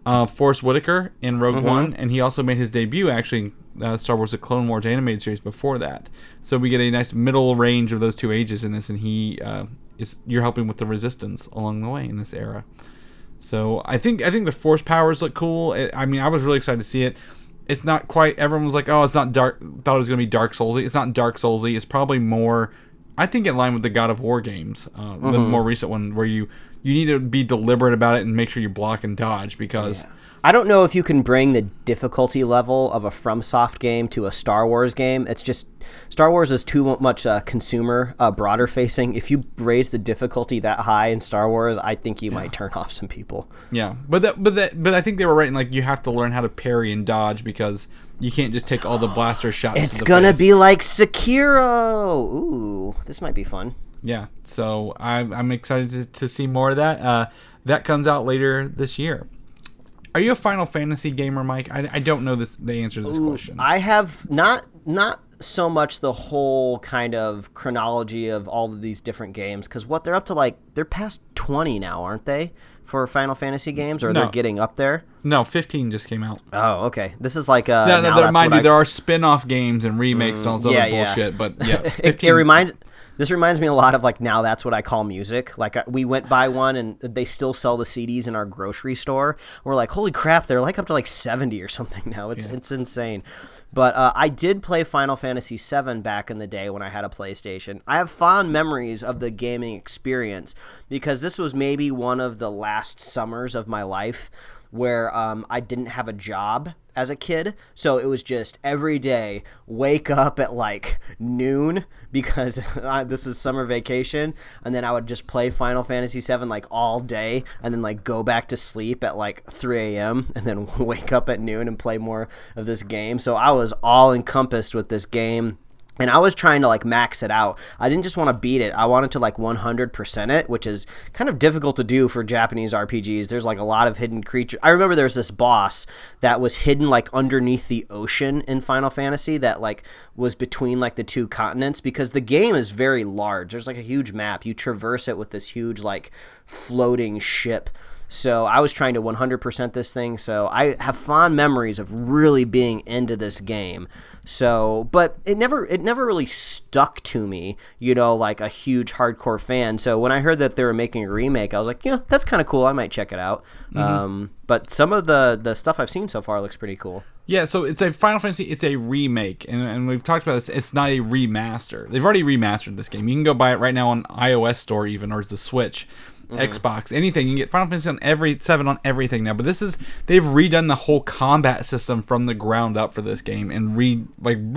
B: Forrest Whitaker in Rogue One, and he also made his debut actually in Star Wars: The Clone Wars animated series before that. So we get a nice middle range of those two ages in this, and you're helping with the Resistance along the way in this era. So I think the Force powers look cool. I was really excited to see it. It's not quite. Everyone was like, "Oh, it's not dark." Thought it was going to be Dark Soulsy. It's not Dark Soulsy. It's probably more, I think, in line with the God of War games, the more recent one, where you need to be deliberate about it and make sure you block and dodge because.
C: I don't know if you can bring the difficulty level of a FromSoft game to a Star Wars game. It's just Star Wars is too much consumer, broader facing. If you raise the difficulty that high in Star Wars, I think you might turn off some people.
B: Yeah, but I think they were right in like you have to learn how to parry and dodge because you can't just take all the blaster shots.
C: It's gonna be like Sekiro. Ooh, this might be fun.
B: Yeah, so I'm excited to see more of that. That comes out later this year. Are you a Final Fantasy gamer, Mike? I don't know the answer to this question.
C: I have not so much the whole kind of chronology of all of these different games, because they're up to like they're past 20 now, aren't they, for Final Fantasy games, or they're getting up there?
B: No, 15 just came out.
C: Oh, okay. This is like
B: mind you, there are spin-off games and remakes and all this other bullshit, but yeah, 15.
C: This reminds me a lot of like Now That's What I Call Music. Like we went by one and they still sell the CDs in our grocery store. We're like, holy crap, they're like up to like 70 or something now. It's insane. But I did play Final Fantasy VII back in the day when I had a PlayStation. I have fond memories of the gaming experience because this was maybe one of the last summers of my life where I didn't have a job as a kid, so it was just every day wake up at like noon because this is summer vacation, and then I would just play Final Fantasy VII like all day and then like go back to sleep at like 3 a.m. and then wake up at noon and play more of this game. So I was all encompassed with this game. And I was trying to like max it out. I didn't just want to beat it. I wanted to like 100% it, which is kind of difficult to do for Japanese RPGs. There's like a lot of hidden creatures. I remember there's this boss that was hidden like underneath the ocean in Final Fantasy that like was between like the two continents because the game is very large. There's like a huge map. You traverse it with this huge like floating ship. So I was trying to 100% this thing. So I have fond memories of really being into this game. So, but it never really stuck to me, like a huge hardcore fan. So when I heard that they were making a remake, I was like, yeah, that's kind of cool. I might check it out. But some of the stuff I've seen so far looks pretty cool.
B: Yeah, so it's a Final Fantasy, it's a remake, and we've talked about this, it's not a remaster. They've already remastered this game. You can go buy it right now on iOS store even, or the Switch. Xbox, anything. You can get Final Fantasy on 7 on everything now. But they've redone the whole combat system from the ground up for this game and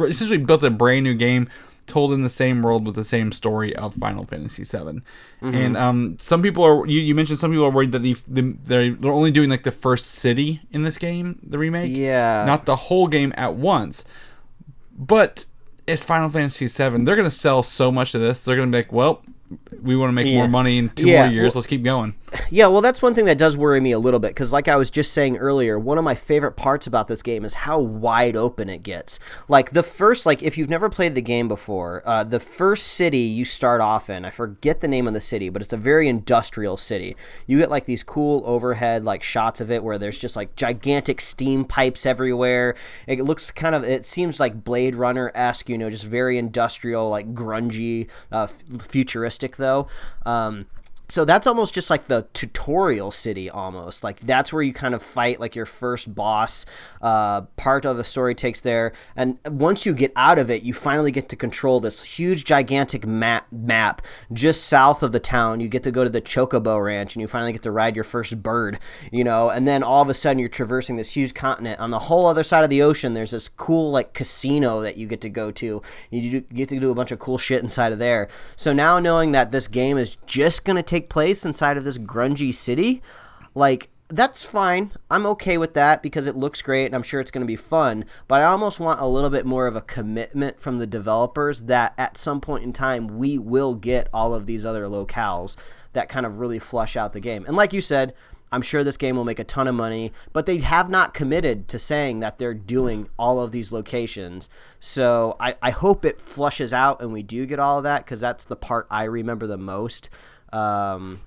B: essentially built a brand new game told in the same world with the same story of Final Fantasy VII. And some people are, you mentioned some people are worried that they're only doing like the first city in this game, the remake.
C: Yeah.
B: Not the whole game at once. But it's Final Fantasy VII. They're going to sell so much of this. They're going to be like, well, we want to make more money in 2 more years. Let's keep going.
C: Yeah, well, that's one thing that does worry me a little bit, because like I was just saying earlier, one of my favorite parts about this game is how wide open it gets. Like, the first, like, if you've never played the game before, the first city you start off in, I forget the name of the city, but it's a very industrial city. You get, like, these cool overhead, like, shots of it where there's just, like, gigantic steam pipes everywhere. It looks kind of, it seems like Blade Runner-esque, you know, just very industrial, like, grungy, futuristic, though. So that's almost just like the tutorial city almost. Like, that's where you kind of fight like your first boss. Part of the story takes there. And once you get out of it, you finally get to control this huge, gigantic map just south of the town. You get to go to the Chocobo Ranch, and you finally get to ride your first bird, you know. And then all of a sudden, you're traversing this huge continent. On the whole other side of the ocean, there's this cool like casino that you get to go to. You get to do a bunch of cool shit inside of there. So now knowing that this game is just going to take place inside of this grungy city, like, that's fine. I'm okay with that because it looks great and I'm sure it's going to be fun, but I almost want a little bit more of a commitment from the developers that at some point in time we will get all of these other locales that kind of really flush out the game. And like you said, I'm sure this game will make a ton of money, but they have not committed to saying that they're doing all of these locations. So I hope it flushes out and we do get all of that, because that's the part I remember the most. Crossing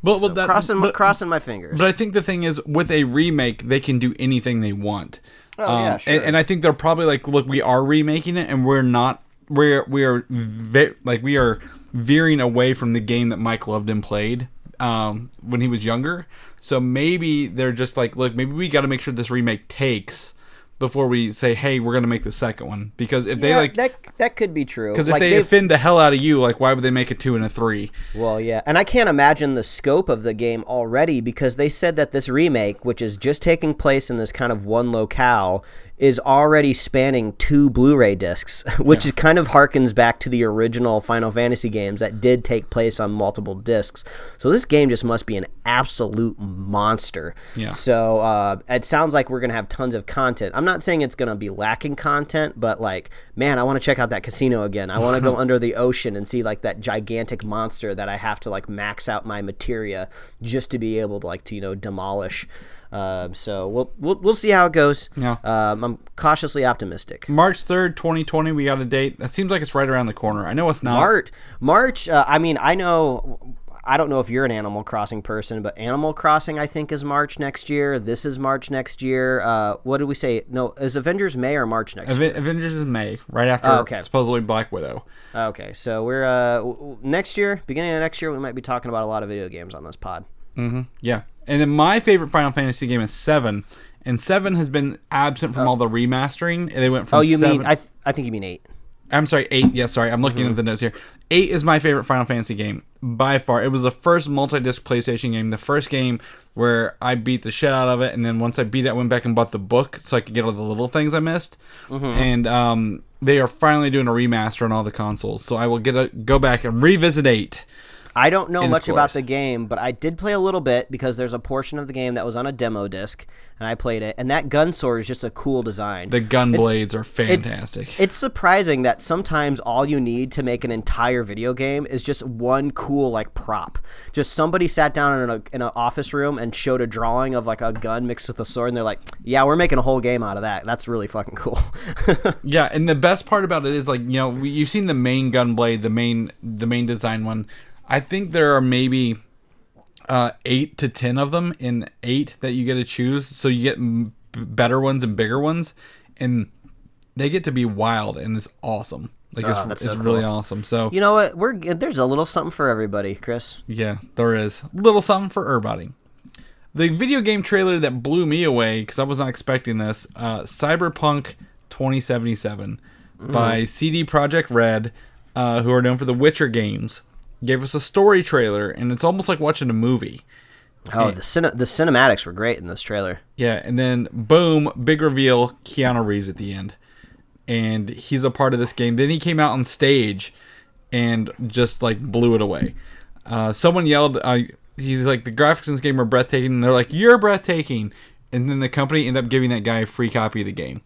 C: my fingers.
B: But I think the thing is, with a remake, they can do anything they want.
C: Oh, yeah, sure.
B: And I think they're probably like, look, we are remaking it, and we're not. We are veering away from the game that Mike loved and played when he was younger. So maybe they're just like, look, maybe we got to make sure this remake takes before we say, hey, we're going to make the second one. Because if they like...
C: That could be true.
B: Because if they offend the hell out of you, like, why would they make a 2 and a 3?
C: Well, yeah. And I can't imagine the scope of the game already, because they said that this remake, which is just taking place in this kind of one locale, is already spanning 2 Blu-ray discs, which is kind of harkens back to the original Final Fantasy games that did take place on multiple discs. So this game just must be an absolute monster.
B: Yeah.
C: So it sounds like we're going to have tons of content. I'm not saying it's going to be lacking content, but like, man, I want to check out that casino again. I want to go under the ocean and see like that gigantic monster that I have to like max out my materia just to be able to like to, you know, demolish. So we'll see how it goes.
B: Yeah.
C: I'm cautiously optimistic.
B: March 3rd, 2020, we got a date. That seems like it's right around the corner. I know it's not.
C: March. I mean, I don't know if you're an Animal Crossing person, but Animal Crossing, I think, is March next year. This is March next year. What did we say? No, is Avengers May or March next year?
B: Avengers is May, right after supposedly Black Widow.
C: Okay, so we're next year, beginning of next year, we might be talking about a lot of video games on this pod.
B: Mm-hmm. Yeah. And then my favorite Final Fantasy game is 7. And 7 has been absent from all the remastering. And they went from 7...
C: mean... I think you mean 8.
B: I'm sorry, 8. Yeah, sorry. I'm looking at the notes here. 8 is my favorite Final Fantasy game, by far. It was the first multi-disc PlayStation game. The first game where I beat the shit out of it. And then once I beat it, I went back and bought the book so I could get all the little things I missed. Mm-hmm. And they are finally doing a remaster on all the consoles. So I will go back and revisit 8.
C: I don't know much about the game, but I did play a little bit because there's a portion of the game that was on a demo disc, and I played it. And that gun sword is just a cool design.
B: The gun blades are fantastic.
C: It's surprising that sometimes all you need to make an entire video game is just one cool like prop. Just somebody sat down in an office room and showed a drawing of like a gun mixed with a sword, and they're like, "Yeah, we're making a whole game out of that." That's really fucking cool.
B: Yeah, and the best part about it is like, you know, you've seen the main gun blade, the main design one. I think there are maybe 8 to 10 of them in 8 that you get to choose. So you get better ones and bigger ones, and they get to be wild, and it's awesome. Like it's so really awesome. So
C: you know what? There's a little something for everybody, Chris.
B: Yeah, there is a little something for everybody. The video game trailer that blew me away because I was not expecting this: Cyberpunk 2077 by CD Projekt Red, who are known for the Witcher games. Gave us a story trailer, and it's almost like watching a movie.
C: Oh, the cinematics were great in this trailer.
B: Yeah, and then boom, big reveal, Keanu Reeves at the end. And he's a part of this game. Then he came out on stage, and just like blew it away. Someone yelled, he's like, the graphics in this game are breathtaking, and they're like, you're breathtaking. And then the company ended up giving that guy a free copy of the game.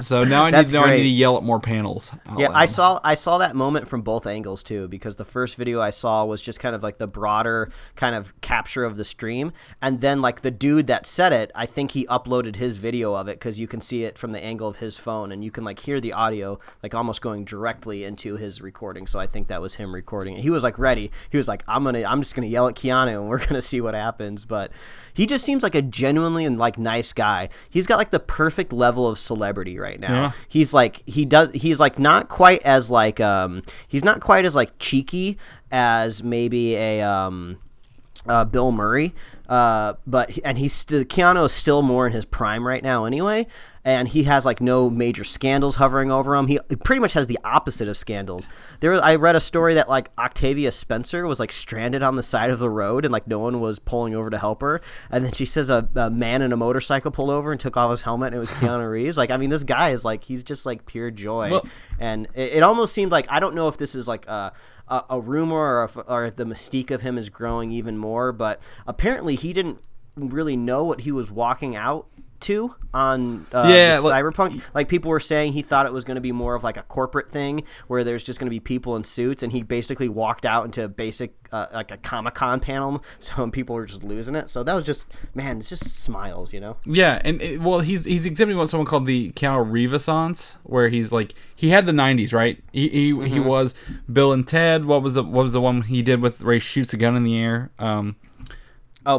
B: So now I need to yell at more panels.
C: Yeah, I saw that moment from both angles too, because the first video I saw was just kind of like the broader kind of capture of the stream, and then like the dude that said it, I think he uploaded his video of it because you can see it from the angle of his phone, and you can like hear the audio like almost going directly into his recording. So I think that was him recording it. He was like ready. He was like, I'm just gonna yell at Keanu and we're gonna see what happens. But he just seems like a genuinely and like nice guy. He's got like the perfect level of celebrity right now. Yeah. He's like not quite as like he's not quite as like cheeky as maybe a Bill Murray. But Keanu is still more in his prime right now anyway, and he has like no major scandals hovering over him. He pretty much has the opposite of scandals. I read a story that like Octavia Spencer was like stranded on the side of the road and like no one was pulling over to help her, and then she says a man in a motorcycle pulled over and took off his helmet and it was Keanu Reeves. Like, I mean, this guy is like, he's just like pure joy. Well, and it almost seemed like, I don't know if this is like a rumor or if the mystique of him is growing even more, but apparently he didn't really know what he was walking out to on Cyberpunk. Like, people were saying he thought it was going to be more of like a corporate thing where there's just going to be people in suits, and he basically walked out into a basic like a Comic-Con panel, so people were just losing it. So that was just, man, it's just smiles, you know?
B: Yeah, and he's exhibiting what someone called the Keanu Reevaissance, where he's like, he had the 90s, right? He was Bill and Ted. What was the one he did with where he shoots a gun in the air?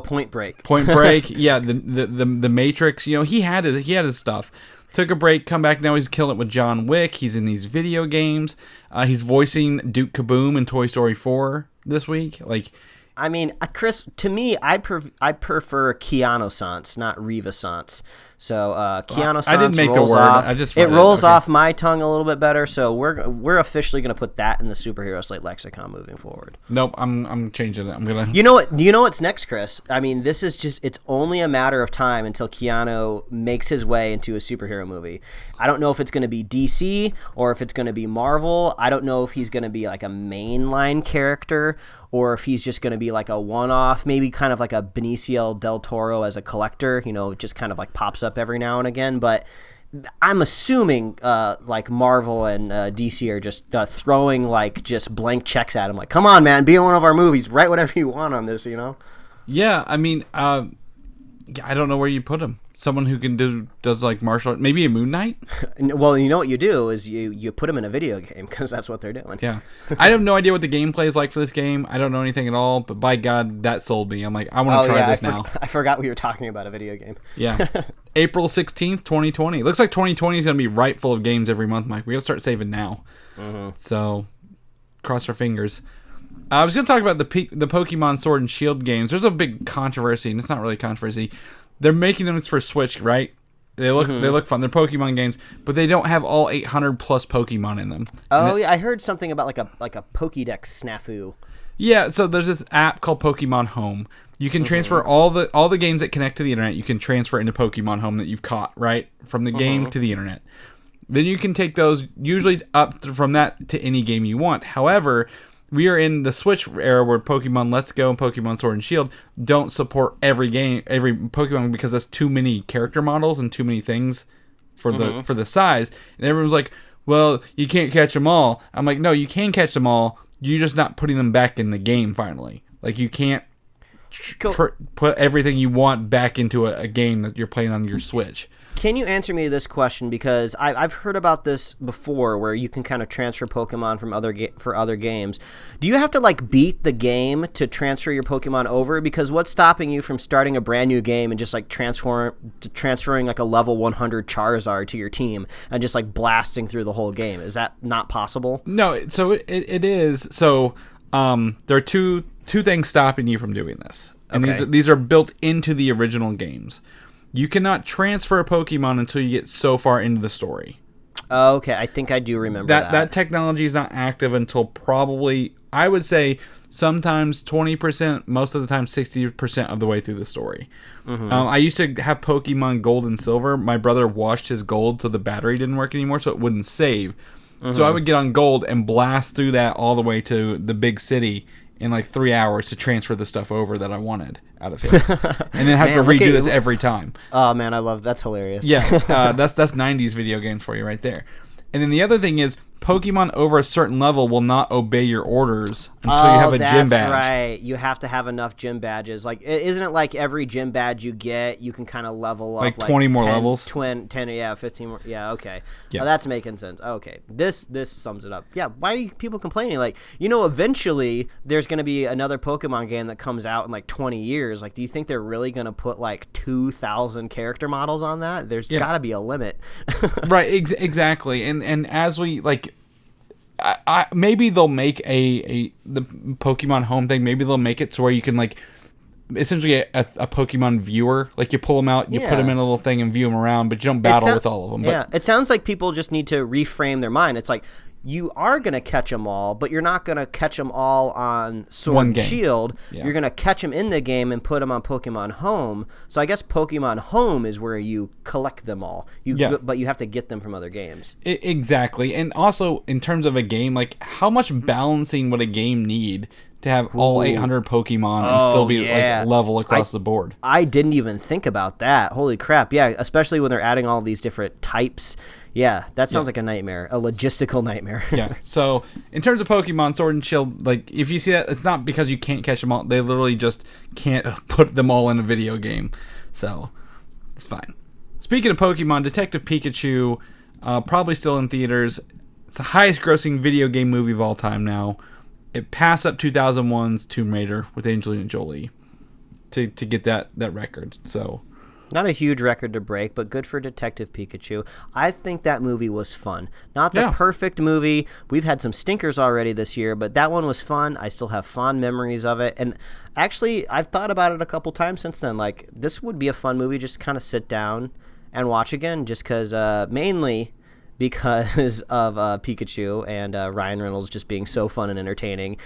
C: Point Break.
B: Point Break. Yeah, the Matrix. You know, he had his stuff. Took a break, come back. Now he's killing it with John Wick. He's in these video games. He's voicing Duke Kaboom in Toy Story 4 this week. Like,
C: I mean, Chris, to me, I prefer Keanu-sans, not Reevaissance. So Keanu-sans
B: I didn't make
C: rolls
B: the word.
C: off. It rolls off my tongue a little bit better. So we're officially going to put that in the Superhero Slate lexicon moving forward.
B: Nope, I'm changing it. I'm gonna.
C: You know what? Do you know what's next, Chris? I mean, this is just, it's only a matter of time until Keanu makes his way into a superhero movie. I don't know if it's going to be DC or if it's going to be Marvel. I don't know if he's going to be like a mainline character or if he's just going to be like a one-off, maybe kind of like a Benicio del Toro as a collector, you know, just kind of like pops up every now and again. But I'm assuming like Marvel and DC are just throwing like just blank checks at him. Like, come on, man, be in one of our movies. Write whatever you want on this, you know?
B: Yeah, I mean, I don't know where you put him. Someone who does like martial art, maybe a Moon Knight.
C: Well, you know what you do is you put him in a video game because that's what they're doing.
B: Yeah, I have no idea what the gameplay is like for this game. I don't know anything at all. But by God, that sold me. I'm like, I want to try this now.
C: I forgot we were talking about a video game.
B: Yeah, April 16th, 2020. Looks like 2020 is gonna be right full of games every month, Mike. We gotta start saving now. Mm-hmm. So, cross our fingers. I was gonna talk about the Pokemon Sword and Shield games. There's a big controversy, and it's not really controversy. They're making them for Switch, right? They look fun. They're Pokemon games, but they don't have all 800 plus Pokemon in them.
C: Oh yeah, I heard something about like a Pokédex snafu.
B: Yeah, so there's this app called Pokemon Home. You can transfer all the games that connect to the internet. You can transfer into Pokemon Home that you've caught, right, from the game to the internet. Then you can take those usually up from that to any game you want. However, we are in the Switch era where Pokemon Let's Go and Pokemon Sword and Shield don't support every Pokemon because that's too many character models and too many things for the size. And everyone's like, well, you can't catch them all. I'm like, no, you can catch them all. You're just not putting them back in the game finally. Like, you can't put everything you want back into a game that you're playing on your Switch.
C: Can you answer me this question? Because I've heard about this before, where you can kind of transfer Pokemon from other games. Do you have to like beat the game to transfer your Pokemon over? Because what's stopping you from starting a brand new game and just like transferring like a level 100 Charizard to your team and just like blasting through the whole game? Is that not possible?
B: No. So it is. So there are two things stopping you from doing this, and these are built into the original games. You cannot transfer a Pokemon until you get so far into the story.
C: Okay, I think I do remember that.
B: That technology is not active until probably, I would say, sometimes 20%, most of the time 60% of the way through the story. Mm-hmm. I used to have Pokemon Gold and Silver. My brother washed his gold so the battery didn't work anymore, so it wouldn't save. So I would get on gold and blast through that all the way to the big city in like 3 hours to transfer the stuff over that I wanted out of his, and then have to redo this every time.
C: Oh man, I love that's hilarious.
B: Yeah, that's 90s video games for you right there. And then the other thing is, Pokemon over a certain level will not obey your orders until you have a gym badge.
C: That's right. You have to have enough gym badges. Like, isn't it like every gym badge you get, you can kind of level up
B: like 20 more levels?
C: 10, yeah, 15 more. Yeah, okay.
B: Yeah.
C: Oh, that's making sense. Okay. This sums it up. Yeah, why are people complaining? Like, eventually there's going to be another Pokemon game that comes out in like 20 years. Like, do you think they're really going to put like 2,000 character models on that? There's got to be a limit.
B: Right, exactly. And as we, like, maybe they'll make the Pokemon Home thing. Maybe they'll make it to where you can like essentially a Pokemon viewer. Like you pull them out, you put them in a little thing and view them around, but you don't battle with all of them.
C: Yeah, it sounds like people just need to reframe their mind. It's like, you are going to catch them all, but you're not going to catch them all on Sword and Shield. Yeah. You're going to catch them in the game and put them on Pokemon Home. So I guess Pokemon Home is where you collect them all. But you have to get them from other games.
B: Exactly. And also, in terms of a game, like how much balancing would a game need to have all 800 Pokemon and still be like level across the board?
C: I didn't even think about that. Holy crap. Yeah, especially when they're adding all these different types. Yeah, that sounds like a nightmare, a logistical nightmare.
B: Yeah, so in terms of Pokemon Sword and Shield, like if you see that, it's not because you can't catch them all. They literally just can't put them all in a video game. So it's fine. Speaking of Pokemon, Detective Pikachu, probably still in theaters. It's the highest grossing video game movie of all time now. It passed up 2001's Tomb Raider with Angelina Jolie to get that record. So
C: not a huge record to break, but good for Detective Pikachu. I think that movie was fun. Not the perfect movie. We've had some stinkers already this year, but that one was fun. I still have fond memories of it. And actually, I've thought about it a couple times since then. Like, this would be a fun movie just kind of sit down and watch again, just because mainly because of Pikachu and Ryan Reynolds just being so fun and entertaining.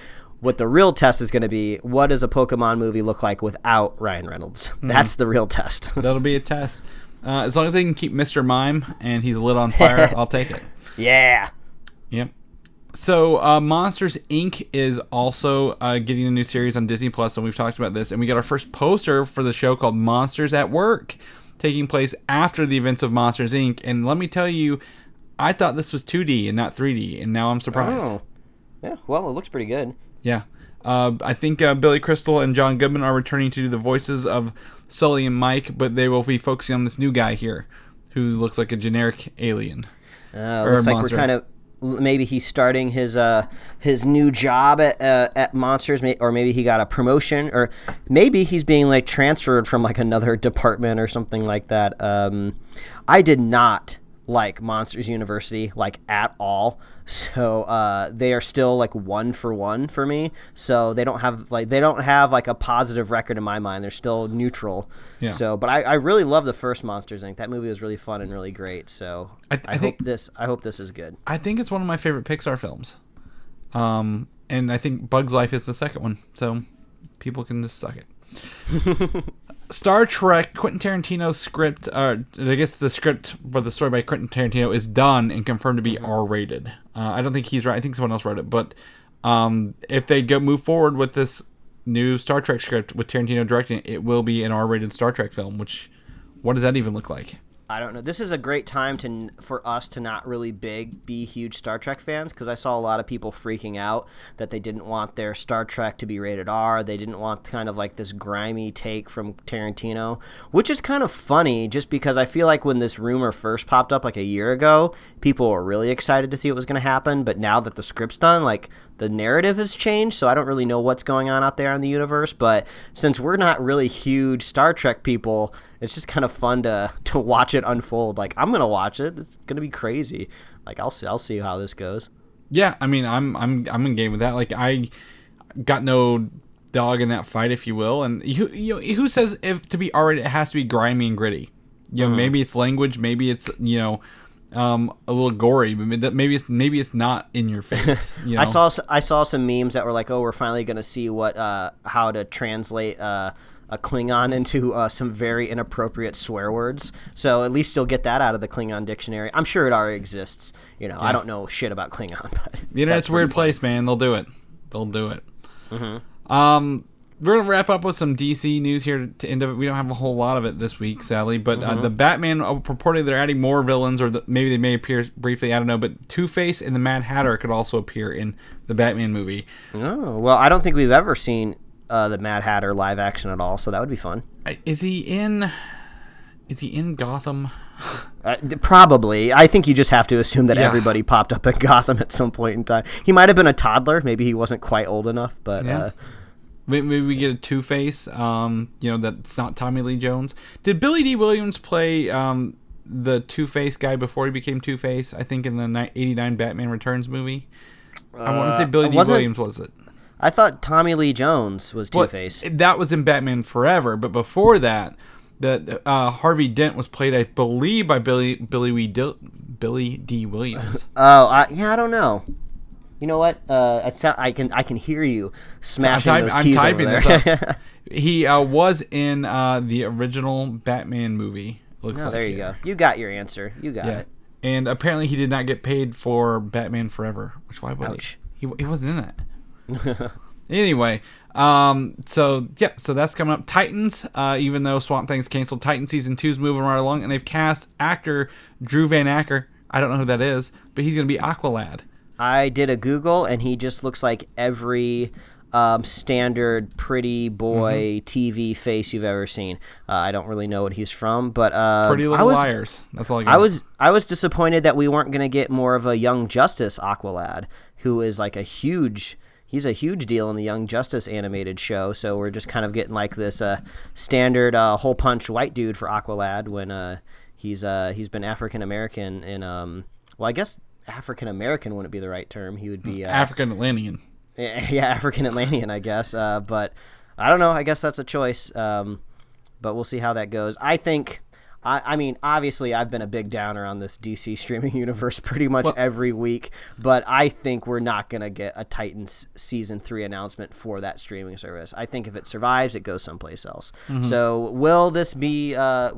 C: What the real test is going to be, what does a Pokemon movie look like without Ryan Reynolds? That's the real test.
B: That'll be a test. As long as they can keep Mr. Mime and he's lit on fire, I'll take it.
C: Yeah.
B: Yep. So Monsters, Inc. is also getting a new series on Disney Plus, and we've talked about this. And we got our first poster for the show called Monsters at Work, taking place after the events of Monsters, Inc. And let me tell you, I thought this was 2D and not 3D, and now I'm surprised.
C: Oh. Yeah, well, it looks pretty good.
B: Yeah. I think Billy Crystal and John Goodman are returning to do the voices of Sully and Mike, but they will be focusing on this new guy here who looks like a generic alien.
C: Looks like we're kind of... Maybe he's starting his new job at Monsters, or maybe he got a promotion, or maybe he's being like transferred from like another department or something like that. I did not like Monsters University like at all, so they are still like 1 for 1 for me. So they don't have like a positive record in my mind. They're still neutral. Yeah. So, but I really love the first Monsters Inc. That movie was really fun and really great. So I hope this is good.
B: I think it's one of my favorite Pixar films, and I think Bug's Life is the second one. So people can just suck it. Star Trek, Quentin Tarantino's script, I guess the script for the story by Quentin Tarantino is done and confirmed to be R-rated. I don't think he's right. I think someone else wrote it. But if they move forward with this new Star Trek script with Tarantino directing it, it will be an R-rated Star Trek film, which, what does that even look like?
C: I don't know. This is a great time for us to not really be huge Star Trek fans, because I saw a lot of people freaking out that they didn't want their Star Trek to be rated R. They didn't want kind of like this grimy take from Tarantino, which is kind of funny just because I feel like when this rumor first popped up like a year ago, people were really excited to see what was going to happen. But now that the script's done, like the narrative has changed, so I don't really know what's going on out there in the universe. But since we're not really huge Star Trek people, it's just kind of fun to watch it unfold. Like, I'm gonna watch it. It's gonna be crazy. Like, I'll see how this goes.
B: Yeah, I mean, I'm in game with that. Like, I got no dog in that fight, if you will. And who says if to be R-rated it has to be grimy and gritty? You know, maybe it's language, maybe it's a little gory, but maybe it's not in your face. You know?
C: I saw some memes that were like, oh, we're finally gonna see how to translate a Klingon into some very inappropriate swear words. So at least you'll get that out of the Klingon dictionary. I'm sure it already exists. I don't know shit about Klingon, but
B: the internet's a weird place, man. They'll do it. Mm-hmm. We're going to wrap up with some DC news here to end of it. We don't have a whole lot of it this week, sadly. But the Batman, purportedly they're adding more villains, or maybe they may appear briefly, I don't know. But Two-Face and the Mad Hatter could also appear in the Batman movie.
C: Oh, well, I don't think we've ever seen the Mad Hatter live action at all, so that would be fun.
B: Is he in Gotham?
C: Probably. I think you just have to assume that everybody popped up in Gotham at some point in time. He might have been a toddler. Maybe he wasn't quite old enough, but...
B: Yeah. Maybe we get a Two-Face, that's not Tommy Lee Jones. Did Billy D. Williams play the Two-Face guy before he became Two-Face, I think in the 89 Batman Returns movie? I want to say Billy D. Williams was it.
C: I thought Tommy Lee Jones was Two-Face.
B: Well, that was in Batman Forever, but before that, Harvey Dent was played, I believe, by Billy D. Williams.
C: I don't know. You know what? I can hear you smashing those keys
B: I'm typing
C: over there.
B: this up. He was in the original Batman movie.
C: There you go. You got your answer. You got it.
B: And apparently he did not get paid for Batman Forever. Why would he wasn't in that. Anyway, so that's coming up. Titans, even though Swamp Thing's canceled, Titan Season 2 is moving right along, and they've cast actor Drew Van Acker. I don't know who that is, but he's going to be Aqualad.
C: I did a Google, and he just looks like every standard pretty boy TV face you've ever seen. I don't really know what he's from, but
B: Pretty Little Liars. That's all I got.
C: I was disappointed that we weren't going to get more of a Young Justice Aqualad, who is like he's a huge deal in the Young Justice animated show. So we're just kind of getting like this standard hole punch white dude for Aqualad when he's been African American in I guess African American wouldn't be the right term. He would be
B: African Atlantean.
C: Yeah, African Atlantean, I guess. But I don't know. I guess that's a choice. But we'll see how that goes. I mean, obviously, I've been a big downer on this DC streaming universe pretty much every week, but I think we're not going to get a Titans Season 3 announcement for that streaming service. I think if it survives, it goes someplace else. Mm-hmm. So will this be a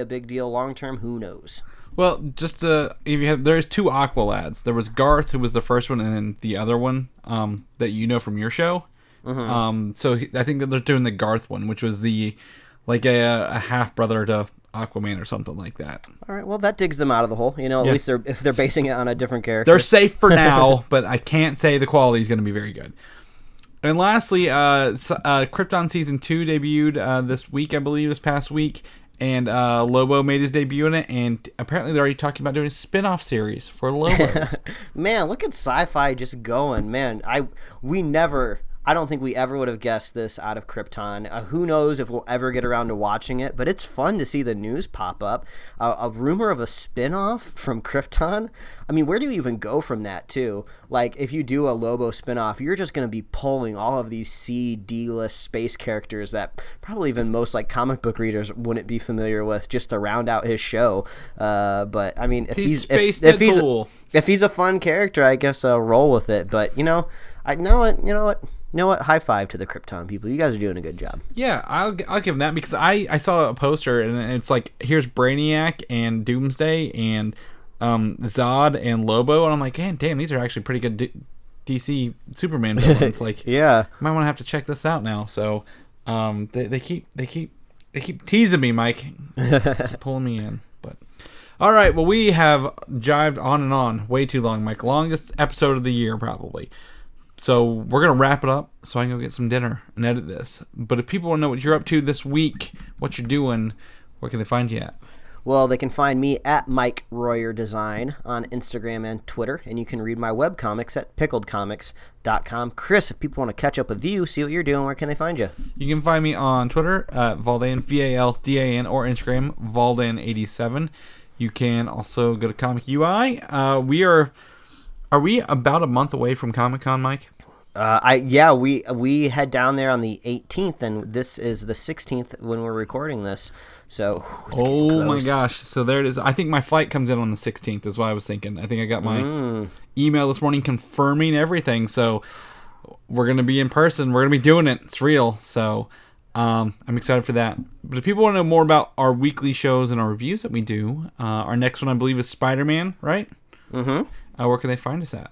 C: big deal long term? Who knows?
B: Well, just there's two Aqualads. There was Garth, who was the first one, and then the other one that you know from your show. Mm-hmm. So I think that they're doing the Garth one, which was a half brother to Aquaman or something like that.
C: All right, well that digs them out of the hole. At least if they're basing it on a different character.
B: They're safe for now, but I can't say the quality is going to be very good. And lastly, Krypton Season 2 debuted this past week. And Lobo made his debut in it, and apparently they're already talking about doing a spin-off series for Lobo.
C: Man, look at sci-fi just going. Man, I don't think we ever would have guessed this out of Krypton. Who knows if we'll ever get around to watching it, but it's fun to see the news pop up. A rumor of a spin-off from Krypton? I mean, where do you even go from that, too? Like, if you do a Lobo spin-off, you're just going to be pulling all of these D-list space characters that probably even most, comic book readers wouldn't be familiar with just to round out his show. But, I mean, if he's a fun character, I guess I'll roll with it. But, you know what? High five to the Krypton people. You guys are doing a good job.
B: Yeah, I'll give them that because I saw a poster and it's like, here's Brainiac and Doomsday and Zod and Lobo, and I'm like, damn, these are actually pretty good DC Superman villains.
C: Yeah,
B: might want to have to check this out now. So, they keep teasing me, Mike, keep pulling me in. But all right, well, we have jived on and on way too long, Mike. Longest episode of the year, probably. So we're going to wrap it up so I can go get some dinner and edit this. But if people want to know what you're up to this week, what you're doing, where can they find you at?
C: Well, they can find me at Mike Royer Design on Instagram and Twitter, and you can read my webcomics at pickledcomics.com. Chris, if people want to catch up with you, see what you're doing, where can they find you?
B: You can find me on Twitter at Valdan, Valdan, or Instagram, Valdan87. You can also go to Comic UI. Are we about a month away from Comic-Con, Mike?
C: We head down there on the 18th, and this is the 16th when we're recording this. So,
B: oh my gosh! So there it is. I think my flight comes in on the 16th. Is what I was thinking. I think I got my email this morning confirming everything. So we're gonna be in person. We're gonna be doing it. It's real. So I'm excited for that. But if people want to know more about our weekly shows and our reviews that we do, our next one, I believe, is Spider-Man, right?
C: Mm-hmm.
B: Where can they find us at?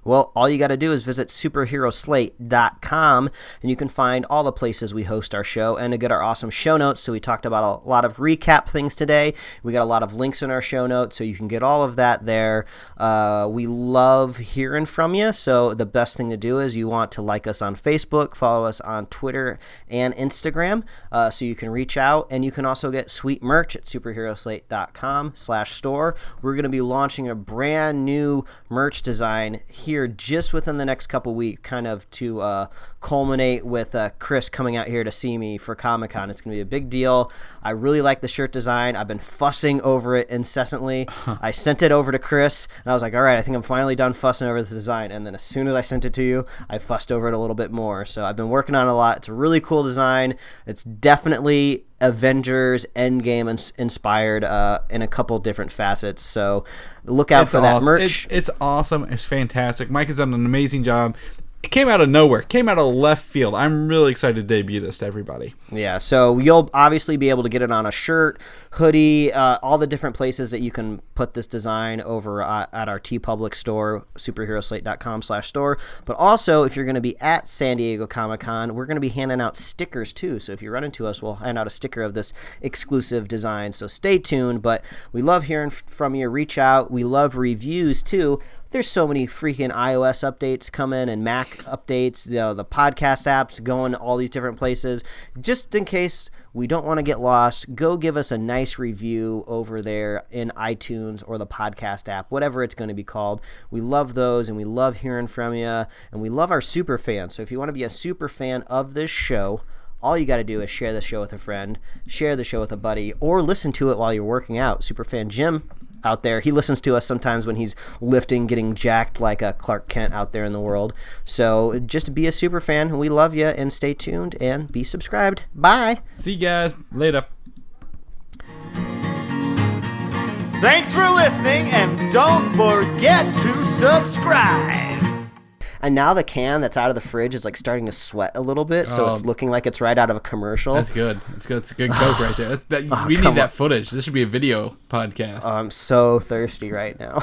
C: Well, all you got to do is visit superheroslate.com, and you can find all the places we host our show and to get our awesome show notes. So we talked about a lot of recap things today. We got a lot of links in our show notes, so you can get all of that there. We love hearing from you, so the best thing to do is you want to like us on Facebook, follow us on Twitter and Instagram, so you can reach out, and you can also get sweet merch at superheroslate.com/store. We're going to be launching a brand new merch design here just within the next couple weeks, kind of to culminate with Chris coming out here to see me for Comic-Con. It's going to be a big deal. I really like the shirt design. I've been fussing over it incessantly. I sent it over to Chris, and I was like, all right, I think I'm finally done fussing over this design. And then as soon as I sent it to you, I fussed over it a little bit more. So I've been working on it a lot. It's a really cool design. It's definitely Avengers Endgame inspired in a couple different facets. So look out for that merch.
B: It's awesome. It's fantastic. Mike has done an amazing job. It came out of nowhere. It came out of left field. I'm really excited to debut this to everybody.
C: Yeah, so you'll obviously be able to get it on a shirt, hoodie, all the different places that you can put this design over at our TeePublic store, superheroslate.com/store. But also, if you're going to be at San Diego Comic-Con, we're going to be handing out stickers too. So if you run into us, we'll hand out a sticker of this exclusive design. So stay tuned. But we love hearing from you. Reach out. We love reviews too. There's so many freaking iOS updates coming and Mac updates, the podcast apps going to all these different places. Just in case we don't want to get lost, go give us a nice review over there in iTunes or the podcast app, whatever it's going to be called. We love those, and we love hearing from you, and we love our super fans. So if you want to be a super fan of this show, all you got to do is share the show with a friend, share the show with a buddy, or listen to it while you're working out. Superfan Jim out there, he listens to us sometimes when he's lifting, getting jacked like a Clark Kent out there in the world. So just be a super fan. We love you, and stay tuned and be subscribed. Bye.
B: See you guys later.
A: Thanks for listening, and don't forget to subscribe.
C: And now the can that's out of the fridge is like starting to sweat a little bit, so it's looking like it's right out of a commercial.
B: That's good. It's good. It's a good Coke right there. We need that footage. This should be a video podcast.
C: I'm so thirsty right now.